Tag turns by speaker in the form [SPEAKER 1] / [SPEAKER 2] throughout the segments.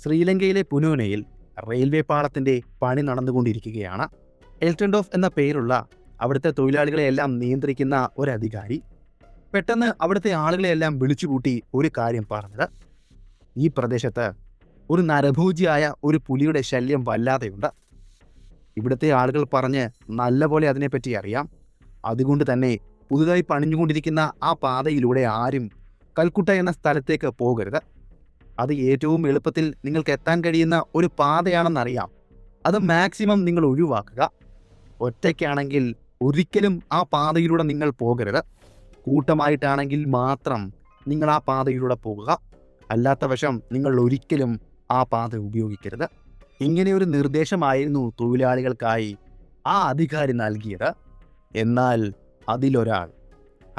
[SPEAKER 1] ശ്രീലങ്കയിലെ പുനോനയിൽ റെയിൽവേ പാളത്തിന്റെ പണി നടന്നുകൊണ്ടിരിക്കുകയാണ്. എൽറ്റൻഡോഫ് എന്ന പേരുള്ള അവിടുത്തെ തൊഴിലാളികളെയെല്ലാം നിയന്ത്രിക്കുന്ന ഒരു അധികാരി പെട്ടെന്ന് അവിടുത്തെ ആളുകളെയെല്ലാം വിളിച്ചുകൂട്ടി ഒരു കാര്യം പറഞ്ഞത്: ഈ പ്രദേശത്ത് ഒരു നരഭോജിയായ ഒരു പുലിയുടെ ശല്യം വല്ലാതെയുണ്ട്. ഇവിടുത്തെ ആളുകൾ പറഞ്ഞ് നല്ലപോലെ അതിനെപ്പറ്റി അറിയാം. അതുകൊണ്ട് തന്നെ പുതുതായി പണിഞ്ഞുകൊണ്ടിരിക്കുന്ന ആ പാതയിലൂടെ ആരും കൽക്കുട്ട എന്ന സ്ഥലത്തേക്ക് പോകരുത്. അത് ഏറ്റവും എളുപ്പത്തിൽ നിങ്ങൾക്ക് എത്താൻ കഴിയുന്ന ഒരു പാതയാണെന്നറിയാം. അത് മാക്സിമം നിങ്ങൾ ഒഴിവാക്കുക. ഒറ്റയ്ക്കാണെങ്കിൽ ഒരിക്കലും ആ പാതയിലൂടെ നിങ്ങൾ പോകരുത്. കൂട്ടമായിട്ടാണെങ്കിൽ മാത്രം നിങ്ങൾ ആ പാതയിലൂടെ പോകുക. അല്ലാത്ത വശം നിങ്ങൾ ഒരിക്കലും ആ പാത ഉപയോഗിക്കരുത്. ഇങ്ങനെയൊരു നിർദ്ദേശമായിരുന്നു തൊഴിലാളികൾക്കായി ആ അധികാരി നൽകിയത്. എന്നാൽ അതിലൊരാൾ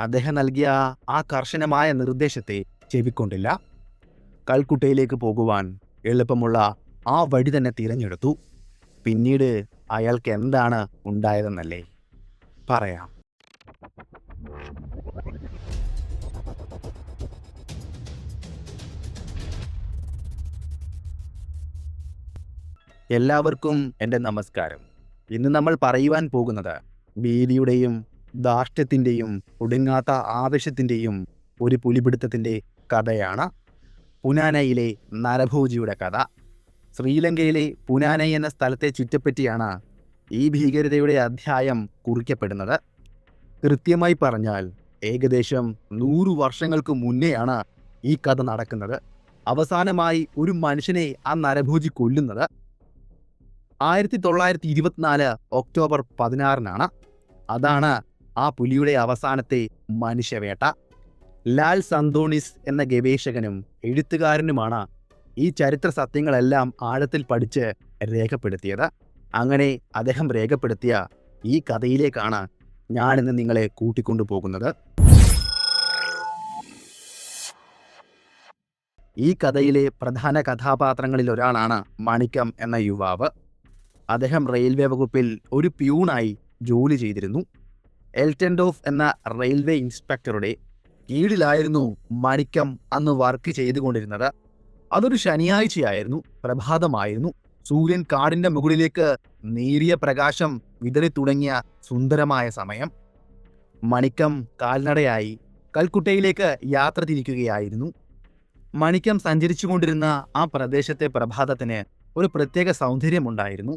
[SPEAKER 1] അദ്ദേഹം നൽകിയ ആ കർശനമായ നിർദ്ദേശത്തെ ചെവിക്കൊണ്ടില്ല. കൽക്കുട്ടയിലേക്ക് പോകുവാൻ എളുപ്പമുള്ള ആ വഴി തന്നെ തിരഞ്ഞെടുത്തു. പിന്നീട് അയാൾക്ക് എന്താണ് ഉണ്ടായതെന്നല്ലേ പറയാം. എല്ലാവർക്കും എൻ്റെ നമസ്കാരം. ഇന്ന് നമ്മൾ പറയുവാൻ പോകുന്നത് ഭീതിയുടെയും ധാർഷ്ട്യത്തിൻ്റെയും ഒടുങ്ങാത്ത ആവേശത്തിൻ്റെയും ഒരു പുലിപിടുത്തത്തിൻ്റെ കഥയാണ്. പുനാനയിലെ നരഭോജിയുടെ കഥ. ശ്രീലങ്കയിലെ പുനാനൈ എന്ന സ്ഥലത്തെ ചുറ്റപ്പറ്റിയാണ് ഈ ഭീകരതയുടെ അധ്യായം കുറിക്കപ്പെടുന്നത്. കൃത്യമായി പറഞ്ഞാൽ ഏകദേശം 100 വർഷങ്ങൾക്ക് മുന്നെയാണ് ഈ കഥ നടക്കുന്നത്. അവസാനമായി ഒരു മനുഷ്യനെ ആ നരഭോജി കൊല്ലുന്നത് 1924 ഒക്ടോബർ 16 അതാണ് ആ പുലിയുടെ അവസാനത്തെ മനുഷ്യവേട്ട. ലാൽ സന്തോണിസ് എന്ന ഗവേഷകനും എഴുത്തുകാരനുമാണ് ഈ ചരിത്ര സത്യങ്ങളെല്ലാം ആഴത്തിൽ പഠിച്ച് രേഖപ്പെടുത്തിയത്. അങ്ങനെ അദ്ദേഹം രേഖപ്പെടുത്തിയ ഈ കഥയിലേക്കാണ് ഞാനിന്ന് നിങ്ങളെ കൂട്ടിക്കൊണ്ടുപോകുന്നത്. ഈ കഥയിലെ പ്രധാന കഥാപാത്രങ്ങളിൽ ഒരാളാണ് മണിക്കം എന്ന യുവാവ്. അദ്ദേഹം റെയിൽവേ വകുപ്പിൽ ഒരു പ്യൂണായി ജോലി ചെയ്തിരുന്നു. എൽറ്റൻഡോഫ് എന്ന റെയിൽവേ ഇൻസ്പെക്ടറുടെ കീഴിലായിരുന്നു മണിക്കം അന്ന് വർക്ക് ചെയ്തുകൊണ്ടിരുന്നത്. അതൊരു ശനിയാഴ്ചയായിരുന്നു. പ്രഭാതമായിരുന്നു. സൂര്യൻ കാടിന്റെ മുകളിലേക്ക് നേരിയ പ്രകാശം വിതറി തുടങ്ങിയ സുന്ദരമായ സമയം. മണിക്കം കാൽനടയായി കൽക്കുട്ടയിലേക്ക് യാത്ര തിരിക്കുകയായിരുന്നു. മണിക്കം സഞ്ചരിച്ചുകൊണ്ടിരുന്ന ആ പ്രദേശത്തെ പ്രഭാതത്തിന് ഒരു പ്രത്യേക സൗന്ദര്യമുണ്ടായിരുന്നു.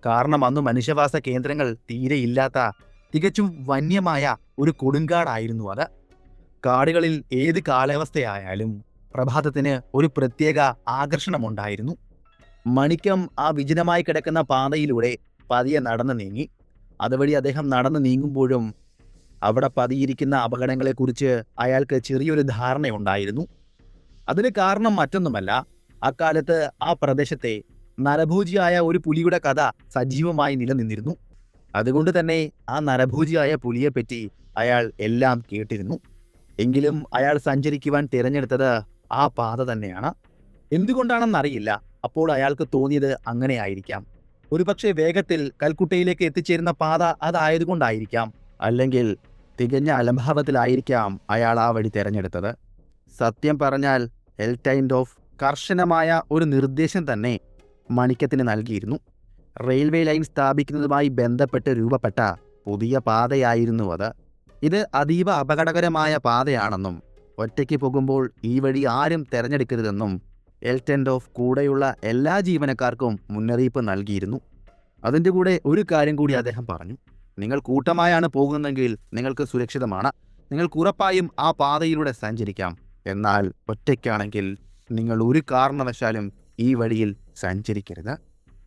[SPEAKER 1] കാരണം അന്ന് മനുഷ്യവാസ കേന്ദ്രങ്ങൾ തീരെയില്ലാത്ത തികച്ചും വന്യമായ ഒരു കൊടുങ്കാടായിരുന്നു അത്. കാടുകളിൽ ഏത് കാലാവസ്ഥയായാലും പ്രഭാതത്തിന് ഒരു പ്രത്യേക ആകർഷണമുണ്ടായിരുന്നു. മണിക്കം ആ വിജനമായി കിടക്കുന്ന പാതയിലൂടെ പതിയെ നടന്നു നീങ്ങി. അതുവഴി അദ്ദേഹം നടന്നു നീങ്ങുമ്പോഴും അവിടെ പതിയിരിക്കുന്ന അപകടങ്ങളെക്കുറിച്ച് അയാൾക്ക് ചെറിയൊരു ധാരണയുണ്ടായിരുന്നു. അതിന് കാരണം മറ്റൊന്നുമല്ല, അക്കാലത്ത് ആ പ്രദേശത്തെ നരഭോജിയായ ഒരു പുലിയുടെ കഥ സജീവമായി നിലനിന്നിരുന്നു. അതുകൊണ്ട് തന്നെ ആ നരഭോജിയായ പുലിയെപ്പറ്റി അയാൾ എല്ലാം കേട്ടിരുന്നു. എങ്കിലും അയാൾ സഞ്ചരിക്കുവാൻ തിരഞ്ഞെടുത്തത് ആ പാത തന്നെയാണ്. എന്തുകൊണ്ടാണെന്നറിയില്ല. അപ്പോൾ അയാൾക്ക് തോന്നിയത് അങ്ങനെയായിരിക്കാം. ഒരുപക്ഷെ വേഗത്തിൽ കൽക്കുട്ടയിലേക്ക് എത്തിച്ചേരുന്ന പാത അതായതുകൊണ്ടായിരിക്കാം. അല്ലെങ്കിൽ തികഞ്ഞ അലംഭാവത്തിലായിരിക്കാം അയാൾ ആ വഴി തിരഞ്ഞെടുത്തത്. സത്യം പറഞ്ഞാൽ എൽറ്റൻഡോഫ് കർശനമായ ഒരു നിർദ്ദേശം തന്നെ മണിക്കത്തിന് നൽകിയിരുന്നു. റെയിൽവേ ലൈൻ സ്ഥാപിക്കുന്നതുമായി ബന്ധപ്പെട്ട് രൂപപ്പെട്ട പുതിയ പാതയായിരുന്നു അത്. ഇത് അതീവ അപകടകരമായ പാതയാണെന്നും ഒറ്റയ്ക്ക് പോകുമ്പോൾ ഈ വഴി ആരും തിരഞ്ഞെടുക്കരുതെന്നും എൽറ്റൻഡോഫ് കൂടെയുള്ള എല്ലാ ജീവനക്കാർക്കും മുന്നറിയിപ്പ് നൽകിയിരുന്നു. അതിൻ്റെ കൂടെ ഒരു കാര്യം കൂടി അദ്ദേഹം പറഞ്ഞു: നിങ്ങൾ കൂട്ടമായാണ് പോകുന്നതെങ്കിൽ നിങ്ങൾക്ക് സുരക്ഷിതമാണ്. നിങ്ങൾക്ക് ഉറപ്പായും ആ പാതയിലൂടെ സഞ്ചരിക്കാം. എന്നാൽ ഒറ്റയ്ക്കാണെങ്കിൽ നിങ്ങൾ ഒരു കാരണവശാലും ഈ വഴിയിൽ സഞ്ചരിക്കരുത്.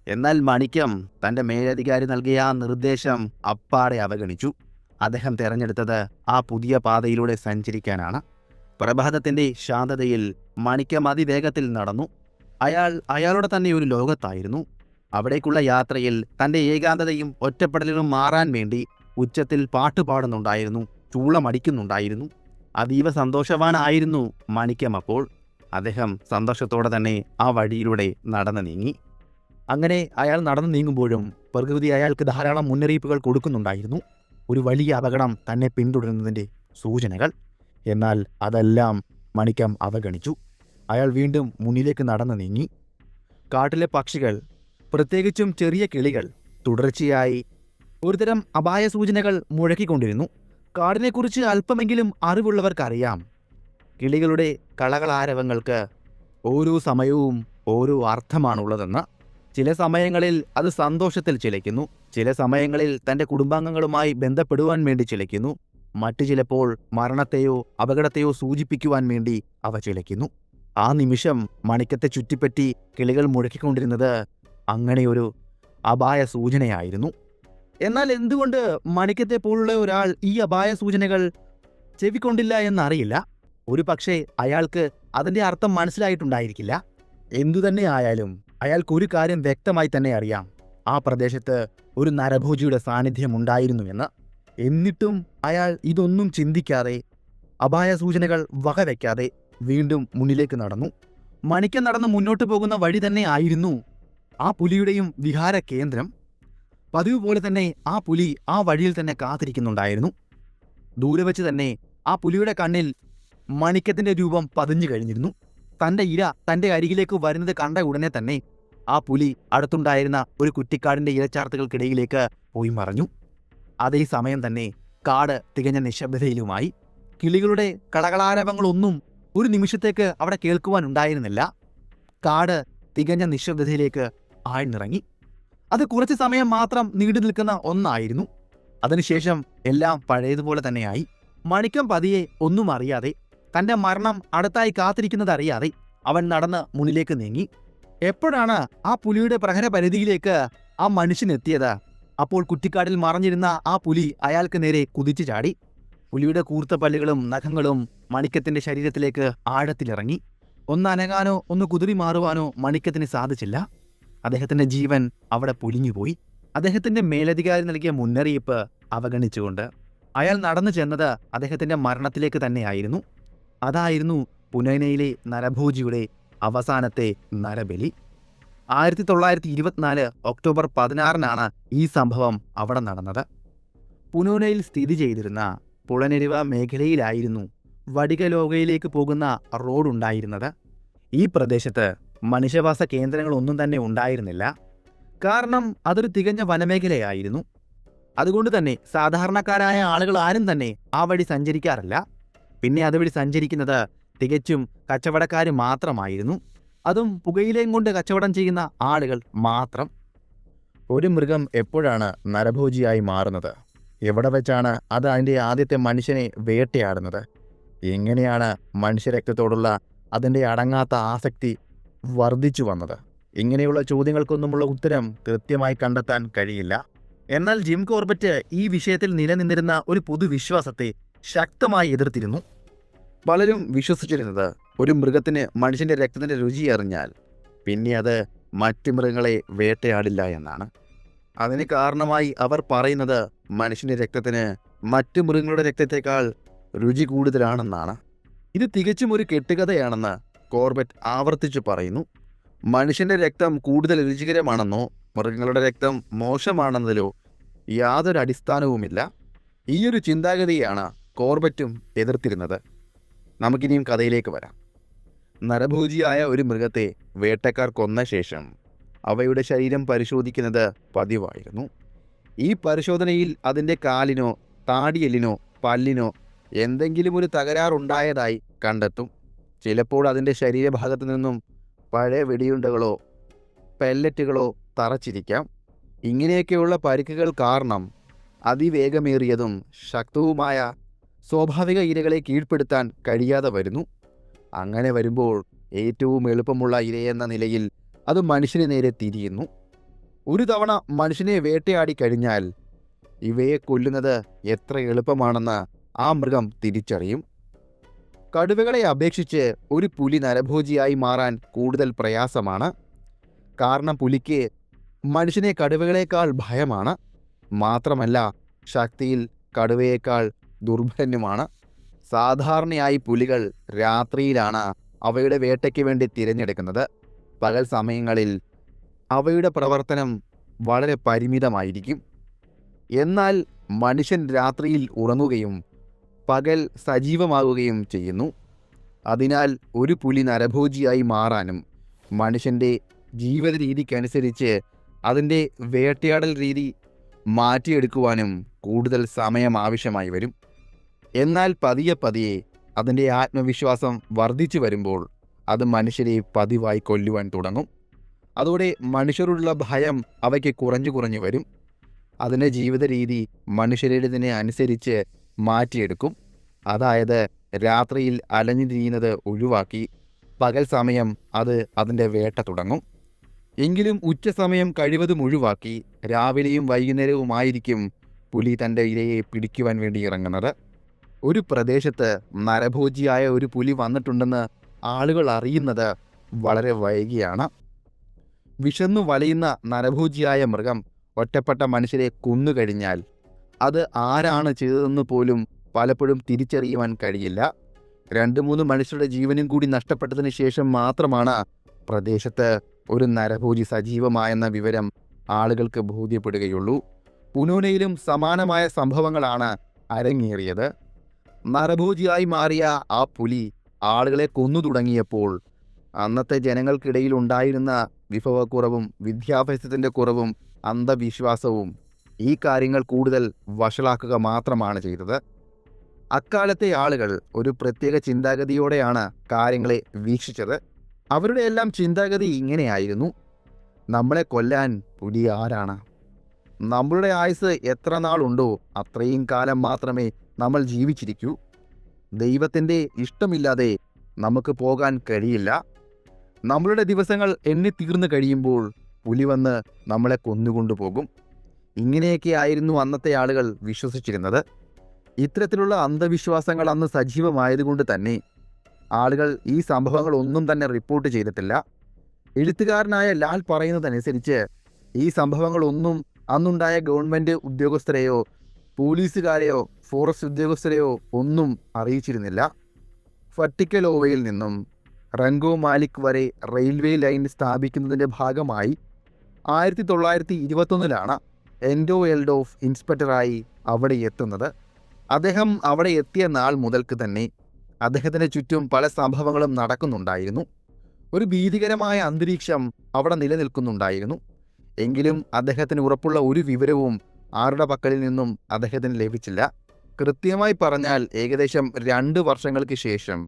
[SPEAKER 1] എന്നാൽ മണിക്കം തൻ്റെ മേലധികാരി നൽകിയ ആ നിർദ്ദേശം അപ്പാടെ അവഗണിച്ചു. അദ്ദേഹം തിരഞ്ഞെടുത്തത് ആ പുതിയ പാതയിലൂടെ സഞ്ചരിക്കാനാണ്. പ്രഭാതത്തിൻ്റെ ശാന്തതയിൽ മണിക്കം അതിവേഗത്തിൽ നടന്നു. അയാളുടെ തന്നെ ഒരു ലോകത്തായിരുന്നു. അവിടേക്കുള്ള യാത്രയിൽ തൻ്റെ ഏകാന്തതയും ഒറ്റപ്പെടലും മാറാൻ വേണ്ടി ഉച്ചത്തിൽ പാട്ടുപാടുന്നുണ്ടായിരുന്നു, ചൂളമടിക്കുന്നുണ്ടായിരുന്നു. അതീവ സന്തോഷവാനായിരുന്നു മണിക്കം. അപ്പോൾ അദ്ദേഹം സന്തോഷത്തോടെ തന്നെ ആ വഴിയിലൂടെ നടന്നു നീങ്ങി. അങ്ങനെ അയാൾ നടന്നു നീങ്ങുമ്പോഴും പ്രകൃതി അയാൾക്ക് ധാരാളം മുന്നറിയിപ്പുകൾ കൊടുക്കുന്നുണ്ടായിരുന്നു. ഒരു വലിയ അപകടം തന്നെ പിന്തുടരുന്നതിൻ്റെ സൂചനകൾ. എന്നാൽ അതെല്ലാം മണിക്കം അവഗണിച്ചു. അയാൾ വീണ്ടും മുന്നിലേക്ക് നടന്നു നീങ്ങി. കാട്ടിലെ പക്ഷികൾ, പ്രത്യേകിച്ചും ചെറിയ കിളികൾ തുടർച്ചയായി ഒരുതരം അപായ സൂചനകൾ മുഴക്കിക്കൊണ്ടിരുന്നു. കാടിനെക്കുറിച്ച് അല്പമെങ്കിലും അറിവുള്ളവർക്കറിയാം, കിളികളുടെ കളകളാരവങ്ങൾക്ക് ഓരോ സമയവും ഓരോ അർത്ഥമാണുള്ളതെന്ന്. ചില സമയങ്ങളിൽ അത് സന്തോഷത്തിൽ ചിലയ്ക്കുന്നു, ചില സമയങ്ങളിൽ തൻ്റെ കുടുംബാംഗങ്ങളുമായി ബന്ധപ്പെടുവാൻ വേണ്ടി ചിലയ്ക്കുന്നു, മറ്റു ചിലപ്പോൾ മരണത്തെയോ അപകടത്തെയോ സൂചിപ്പിക്കുവാൻ വേണ്ടി അവ ചിലയ്ക്കുന്നു. ആ നിമിഷം മണിക്കത്തെ ചുറ്റിപ്പറ്റി കിളികൾ മുഴക്കിക്കൊണ്ടിരുന്നത് അങ്ങനെയൊരു അപായ സൂചനയായിരുന്നു. എന്നാൽ എന്തുകൊണ്ട് മണിക്കത്തെ പോലുള്ള ഒരാൾ ഈ അപായ സൂചനകൾ ചെവിക്കൊണ്ടില്ല എന്നറിയില്ല. ഒരു പക്ഷേ അയാൾക്ക് അതിൻ്റെ അർത്ഥം മനസ്സിലായിട്ടുണ്ടായിരിക്കില്ല. എന്തുതന്നെ ആയാലും അയാൾക്കൊരു കാര്യം വ്യക്തമായി തന്നെ അറിയാം, ആ പ്രദേശത്ത് ഒരു നരഭോജിയുടെ സാന്നിധ്യം ഉണ്ടായിരുന്നുവെന്ന്. എന്നിട്ടും അയാൾ ഇതൊന്നും ചിന്തിക്കാതെ, അപായ സൂചനകൾ വകവയ്ക്കാതെ വീണ്ടും മുന്നിലേക്ക് നടന്നു. മണിക്കൻ നടന്ന് മുന്നോട്ട് പോകുന്ന വഴി തന്നെ ആയിരുന്നു ആ പുലിയുടെയും വിഹാര കേന്ദ്രം. പതിവ് പോലെ തന്നെ ആ പുലി ആ വഴിയിൽ തന്നെ കാത്തിരിക്കുന്നുണ്ടായിരുന്നു. ദൂരെ വെച്ച് തന്നെ ആ പുലിയുടെ കണ്ണിൽ മണിക്കത്തിൻ്റെ രൂപം പതിഞ്ഞു കഴിഞ്ഞിരുന്നു. തൻ്റെ ഇര തൻ്റെ അരികിലേക്ക് വരുന്നത് കണ്ട ഉടനെ തന്നെ ആ പുലി അടുത്തുണ്ടായിരുന്ന ഒരു കുറ്റിക്കാടിൻ്റെ ഇലച്ചാർത്തുകൾക്കിടയിലേക്ക് പോയി മറഞ്ഞു. അതേ സമയം തന്നെ കാട് തികഞ്ഞ നിശബ്ദതയിലുമായി. കിളികളുടെ കളകളാരവങ്ങളൊന്നും ഒരു നിമിഷത്തേക്ക് അവിടെ കേൾക്കുവാനുണ്ടായിരുന്നില്ല. കാട് തികഞ്ഞ നിശബ്ദതയിലേക്ക് ആഴ്ന്നിറങ്ങി. അത് കുറച്ച് സമയം മാത്രം നീണ്ടു നിൽക്കുന്ന ഒന്നായിരുന്നു. അതിനുശേഷം എല്ലാം പഴയതുപോലെ തന്നെയായി. മണിക്കം പതിയെ ഒന്നും അറിയാതെ, തൻ്റെ മരണം അടുത്തായി കാത്തിരിക്കുന്നതറിയാതെ അവൻ നടന്ന് മുന്നിലേക്ക് നീങ്ങി. എപ്പോഴാണ് ആ പുലിയുടെ പ്രഹരപരിധിയിലേക്ക് ആ മനുഷ്യനെത്തിയത്, അപ്പോൾ കുറ്റിക്കാടിൽ മറഞ്ഞിരുന്ന ആ പുലി അയാൾക്ക് നേരെ കുതിച്ചു ചാടി. പുലിയുടെ കൂർത്ത പല്ലുകളും നഖങ്ങളും മണിക്കത്തിൻ്റെ ശരീരത്തിലേക്ക് ആഴത്തിലിറങ്ങി. ഒന്ന് അനങ്ങാനോ ഒന്ന് കുതിറി മാറുവാനോ മണിക്കത്തിന് സാധിച്ചില്ല. അദ്ദേഹത്തിൻ്റെ ജീവൻ അവിടെ പൊലിഞ്ഞുപോയി. അദ്ദേഹത്തിൻ്റെ മേലധികാരി നൽകിയ മുന്നറിയിപ്പ് അവഗണിച്ചുകൊണ്ട് അയാൾ നടന്നു ചെന്നത് അദ്ദേഹത്തിൻ്റെ മരണത്തിലേക്ക് തന്നെയായിരുന്നു. അതായിരുന്നു പുനൈനയിലെ നരഭോജിയുടെ അവസാനത്തെ നരബലി. 1924 ഒക്ടോബർ 16 ഈ സംഭവം അവിടെ നടന്നത്. പുനോനയിൽ സ്ഥിതി ചെയ്തിരുന്ന പുളനെരുവ മേഖലയിലായിരുന്നു വടികലോകയിലേക്ക് പോകുന്ന റോഡുണ്ടായിരുന്നത്. ഈ പ്രദേശത്ത് മനുഷ്യവാസ കേന്ദ്രങ്ങളൊന്നും തന്നെ ഉണ്ടായിരുന്നില്ല. കാരണം അതൊരു തികഞ്ഞ വനമേഖലയായിരുന്നു. അതുകൊണ്ട് തന്നെ സാധാരണക്കാരായ ആളുകൾ ആരും തന്നെ ആ വഴി സഞ്ചരിക്കാറില്ല. പിന്നെ അതുവഴി സഞ്ചരിക്കുന്നത് തികച്ചും കച്ചവടക്കാർ മാത്രമായിരുന്നു. അതും പുകയിലയും കൊണ്ട് കച്ചവടം ചെയ്യുന്ന ആളുകൾ മാത്രം. ഒരു മൃഗം എപ്പോഴാണ് നരഭോജിയായി മാറുന്നത്? എവിടെ വെച്ചാണ് അത് അതിൻ്റെ ആദ്യത്തെ മനുഷ്യനെ വേട്ടയാടുന്നത്? എങ്ങനെയാണ് മനുഷ്യരക്തത്തോടുള്ള അതിൻ്റെ അടങ്ങാത്ത ആസക്തി വർദ്ധിച്ചു വന്നത്? ഇങ്ങനെയുള്ള ചോദ്യങ്ങൾക്കൊന്നുമുള്ള ഉത്തരം കൃത്യമായി കണ്ടെത്താൻ കഴിയില്ല. എന്നാൽ ജിം കോർബറ്റ് ഈ വിഷയത്തിൽ നിലനിന്നിരുന്ന ഒരു പൊതുവിശ്വാസത്തെ ശക്തമായി എതിർത്തിരുന്നു. പലരും വിശ്വസിച്ചിരുന്നത് ഒരു മൃഗത്തിന് മനുഷ്യൻ്റെ രക്തത്തിൻ്റെ രുചി അറിഞ്ഞാൽ പിന്നെ അത് മറ്റ് മൃഗങ്ങളെ വേട്ടയാടില്ല എന്നാണ്. അതിന് കാരണമായി അവർ പറയുന്നത് മനുഷ്യൻ്റെ രക്തത്തിന് മറ്റ് മൃഗങ്ങളുടെ രക്തത്തേക്കാൾ രുചി കൂടുതലാണെന്നാണ്. ഇത് തികച്ചും ഒരു കെട്ടുകഥയാണെന്ന് കോർബറ്റ് ആവർത്തിച്ചു പറയുന്നു. മനുഷ്യൻ്റെ രക്തം കൂടുതൽ രുചികരമാണെന്നോ മൃഗങ്ങളുടെ രക്തം മോശമാണെന്നതിലോ യാതൊരു അടിസ്ഥാനവുമില്ല. ഈയൊരു ചിന്താഗതിയാണ് കോർബറ്റും എതിർത്തിരുന്നത്. നമുക്കിനിയും കഥയിലേക്ക് വരാം. നരഭോജിയായ ഒരു മൃഗത്തെ വേട്ടക്കാർ കൊന്ന ശേഷം അവയുടെ ശരീരം പരിശോധിക്കുന്നത് പതിവായിരുന്നു. ഈ പരിശോധനയിൽ അതിൻ്റെ കാലിനോ താടിയെല്ലിനോ പല്ലിനോ എന്തെങ്കിലും ഒരു തകരാറുണ്ടായതായി കണ്ടെത്തും. ചിലപ്പോൾ അതിൻ്റെ ശരീരഭാഗത്തു നിന്നും പഴയ വെടിയുണ്ടകളോ പെല്ലറ്റുകളോ തറച്ചിരിക്കാം. ഇങ്ങനെയൊക്കെയുള്ള പരിക്കുകൾ കാരണം അതിവേഗമേറിയതും ശക്തവുമായ സ്വാഭാവിക ഇരകളെ കീഴ്പ്പെടുത്താൻ കഴിയാതെ വരുന്നു. അങ്ങനെ വരുമ്പോൾ ഏറ്റവും എളുപ്പമുള്ള ഇരയെന്ന നിലയിൽ അത് മനുഷ്യന് നേരെ തിരിയുന്നു. ഒരു തവണ മനുഷ്യനെ വേട്ടയാടി കഴിഞ്ഞാൽ ഇവയെ കൊല്ലുന്നത് എത്ര എളുപ്പമാണെന്ന് ആ മൃഗം തിരിച്ചറിയും. കടുവകളെ അപേക്ഷിച്ച് ഒരു പുലി നരഭോജിയായി മാറാൻ കൂടുതൽ പ്രയാസമാണ്. കാരണം പുലിക്ക് മനുഷ്യനെ കടുവകളേക്കാൾ ഭയമാണ്. മാത്രമല്ല ശക്തിയിൽ കടുവയേക്കാൾ ദുർബലനുമാണ്. സാധാരണയായി പുലികൾ രാത്രിയിലാണ് അവയുടെ വേട്ടയ്ക്ക് വേണ്ടി തിരഞ്ഞെടുക്കുന്നത്. പകൽ സമയങ്ങളിൽ അവയുടെ പ്രവർത്തനം വളരെ പരിമിതമായിരിക്കും. എന്നാൽ മനുഷ്യൻ രാത്രിയിൽ ഉറങ്ങുകയും പകൽ സജീവമാകുകയും ചെയ്യുന്നു. അതിനാൽ ഒരു പുലി നരഭോജിയായി മാറാനും മനുഷ്യൻ്റെ ജീവിത രീതിക്കനുസരിച്ച് അതിൻ്റെ വേട്ടയാടൽ രീതി മാറ്റിയെടുക്കുവാനും കൂടുതൽ സമയം ആവശ്യമായി വരും. എന്നാൽ പതിയെ പതിയെ അതിൻ്റെ ആത്മവിശ്വാസം വർദ്ധിച്ചു വരുമ്പോൾ അത് മനുഷ്യരെ പതിവായി കൊല്ലുവാൻ തുടങ്ങും. അതോടെ മനുഷ്യരോടുള്ള ഭയം അവയ്ക്ക് കുറഞ്ഞു കുറഞ്ഞു വരും. അതിൻ്റെ ജീവിത രീതി മനുഷ്യരുടേതിനെ അനുസരിച്ച് മാറ്റിയെടുക്കും. അതായത് രാത്രിയിൽ അലഞ്ഞു തിരിയുന്നത് ഒഴിവാക്കി പകൽ സമയം അത് അതിൻ്റെ വേട്ട തുടങ്ങും. എങ്കിലും ഉച്ചസമയം കഴിവതും ഒഴിവാക്കി രാവിലെയും വൈകുന്നേരവുമായിരിക്കും പുലി തൻ്റെ ഇരയെ പിടിക്കുവാൻ വേണ്ടി ഇറങ്ങുന്നത്. ഒരു പ്രദേശത്ത് നരഭോജിയായ ഒരു പുലി വന്നിട്ടുണ്ടെന്ന് ആളുകൾ അറിയുന്നത് വളരെ വൈകിയാണ്. വിശന്നു വലയുന്ന നരഭോജിയായ മൃഗം ഒറ്റപ്പെട്ട മനുഷ്യരെ കൊന്നുകഴിഞ്ഞാൽ അത് ആരാണ് ചെയ്തതെന്ന് പോലും പലപ്പോഴും തിരിച്ചറിയുവാൻ കഴിയില്ല. 2-3 മനുഷ്യരുടെ ജീവനും കൂടി നഷ്ടപ്പെട്ടതിന് ശേഷം മാത്രമാണ് പ്രദേശത്ത് ഒരു നരഭോജി സജീവമായെന്ന വിവരം ആളുകൾക്ക് ബോധ്യപ്പെടുകയുള്ളൂ. പുനോനയിലും സമാനമായ സംഭവങ്ങളാണ് അരങ്ങേറിയത്. നരഭോജിയായി മാറിയ ആ പുലി ആളുകളെ കൊന്നു തുടങ്ങിയപ്പോൾ അന്നത്തെ ജനങ്ങൾക്കിടയിൽ ഉണ്ടായിരുന്ന വിഭവക്കുറവും വിദ്യാഭ്യാസത്തിൻ്റെ കുറവും അന്ധവിശ്വാസവും ഈ കാര്യങ്ങൾ കൂടുതൽ വഷളാക്കുക മാത്രമാണ് ചെയ്തത്. അക്കാലത്തെ ആളുകൾ ഒരു പ്രത്യേക ചിന്താഗതിയോടെയാണ് കാര്യങ്ങളെ വീക്ഷിച്ചത്. അവരുടെ എല്ലാം ചിന്താഗതി ഇങ്ങനെയായിരുന്നു: നമ്മളെ കൊല്ലാൻ പുലി ആരാണ്? നമ്മളുടെ ആയുസ് എത്ര നാളുണ്ടോ അത്രയും കാലം മാത്രമേ നമ്മൾ ജീവിച്ചിരിക്കൂ. ദൈവത്തിൻ്റെ ഇഷ്ടമില്ലാതെ നമുക്ക് പോകാൻ കഴിയില്ല. നമ്മളുടെ ദിവസങ്ങൾ എണ്ണിത്തീർന്നു കഴിയുമ്പോൾ പുലി വന്ന് നമ്മളെ കൊന്നുകൊണ്ടുപോകും. ഇങ്ങനെയൊക്കെ ആയിരുന്നു അന്നത്തെ ആളുകൾ വിശ്വസിച്ചിരുന്നത്. ഇത്തരത്തിലുള്ള അന്ധവിശ്വാസങ്ങൾ അന്ന് സജീവമായതുകൊണ്ട് തന്നെ ആളുകൾ ഈ സംഭവങ്ങളൊന്നും തന്നെ റിപ്പോർട്ട് ചെയ്തിട്ടില്ല. എഴുത്തുകാരനായ ലാൽ പറയുന്നതനുസരിച്ച് ഈ സംഭവങ്ങളൊന്നും അന്നുണ്ടായ ഗവൺമെൻറ് ഉദ്യോഗസ്ഥരെയോ പോലീസുകാരെയോ ഫോറസ്റ്റ് ഉദ്യോഗസ്ഥരെയോ ഒന്നും അറിയിച്ചിരുന്നില്ല. ഫട്ടിക്കലോവയിൽ നിന്നും റംഗോ മാലിക് വരെ റെയിൽവേ ലൈൻ സ്ഥാപിക്കുന്നതിൻ്റെ ഭാഗമായി 1921 എൻഡോ എൽഡോഫ് ഇൻസ്പെക്ടറായി അവിടെ എത്തുന്നത്. അദ്ദേഹം അവിടെ എത്തിയ നാൾ മുതൽക്ക് തന്നെ അദ്ദേഹത്തിൻ്റെ ചുറ്റും പല സംഭവങ്ങളും നടക്കുന്നുണ്ടായിരുന്നു. ഒരു ഭീതികരമായ അന്തരീക്ഷം അവിടെ നിലനിൽക്കുന്നുണ്ടായിരുന്നു. എങ്കിലും അദ്ദേഹത്തിന് ഉറപ്പുള്ള ഒരു വിവരവും ആരുടെ പക്കലിൽ നിന്നും അദ്ദേഹത്തിന് ലഭിച്ചില്ല. കൃത്യമായി പറഞ്ഞാൽ ഏകദേശം 2 വർഷങ്ങൾക്ക് ശേഷം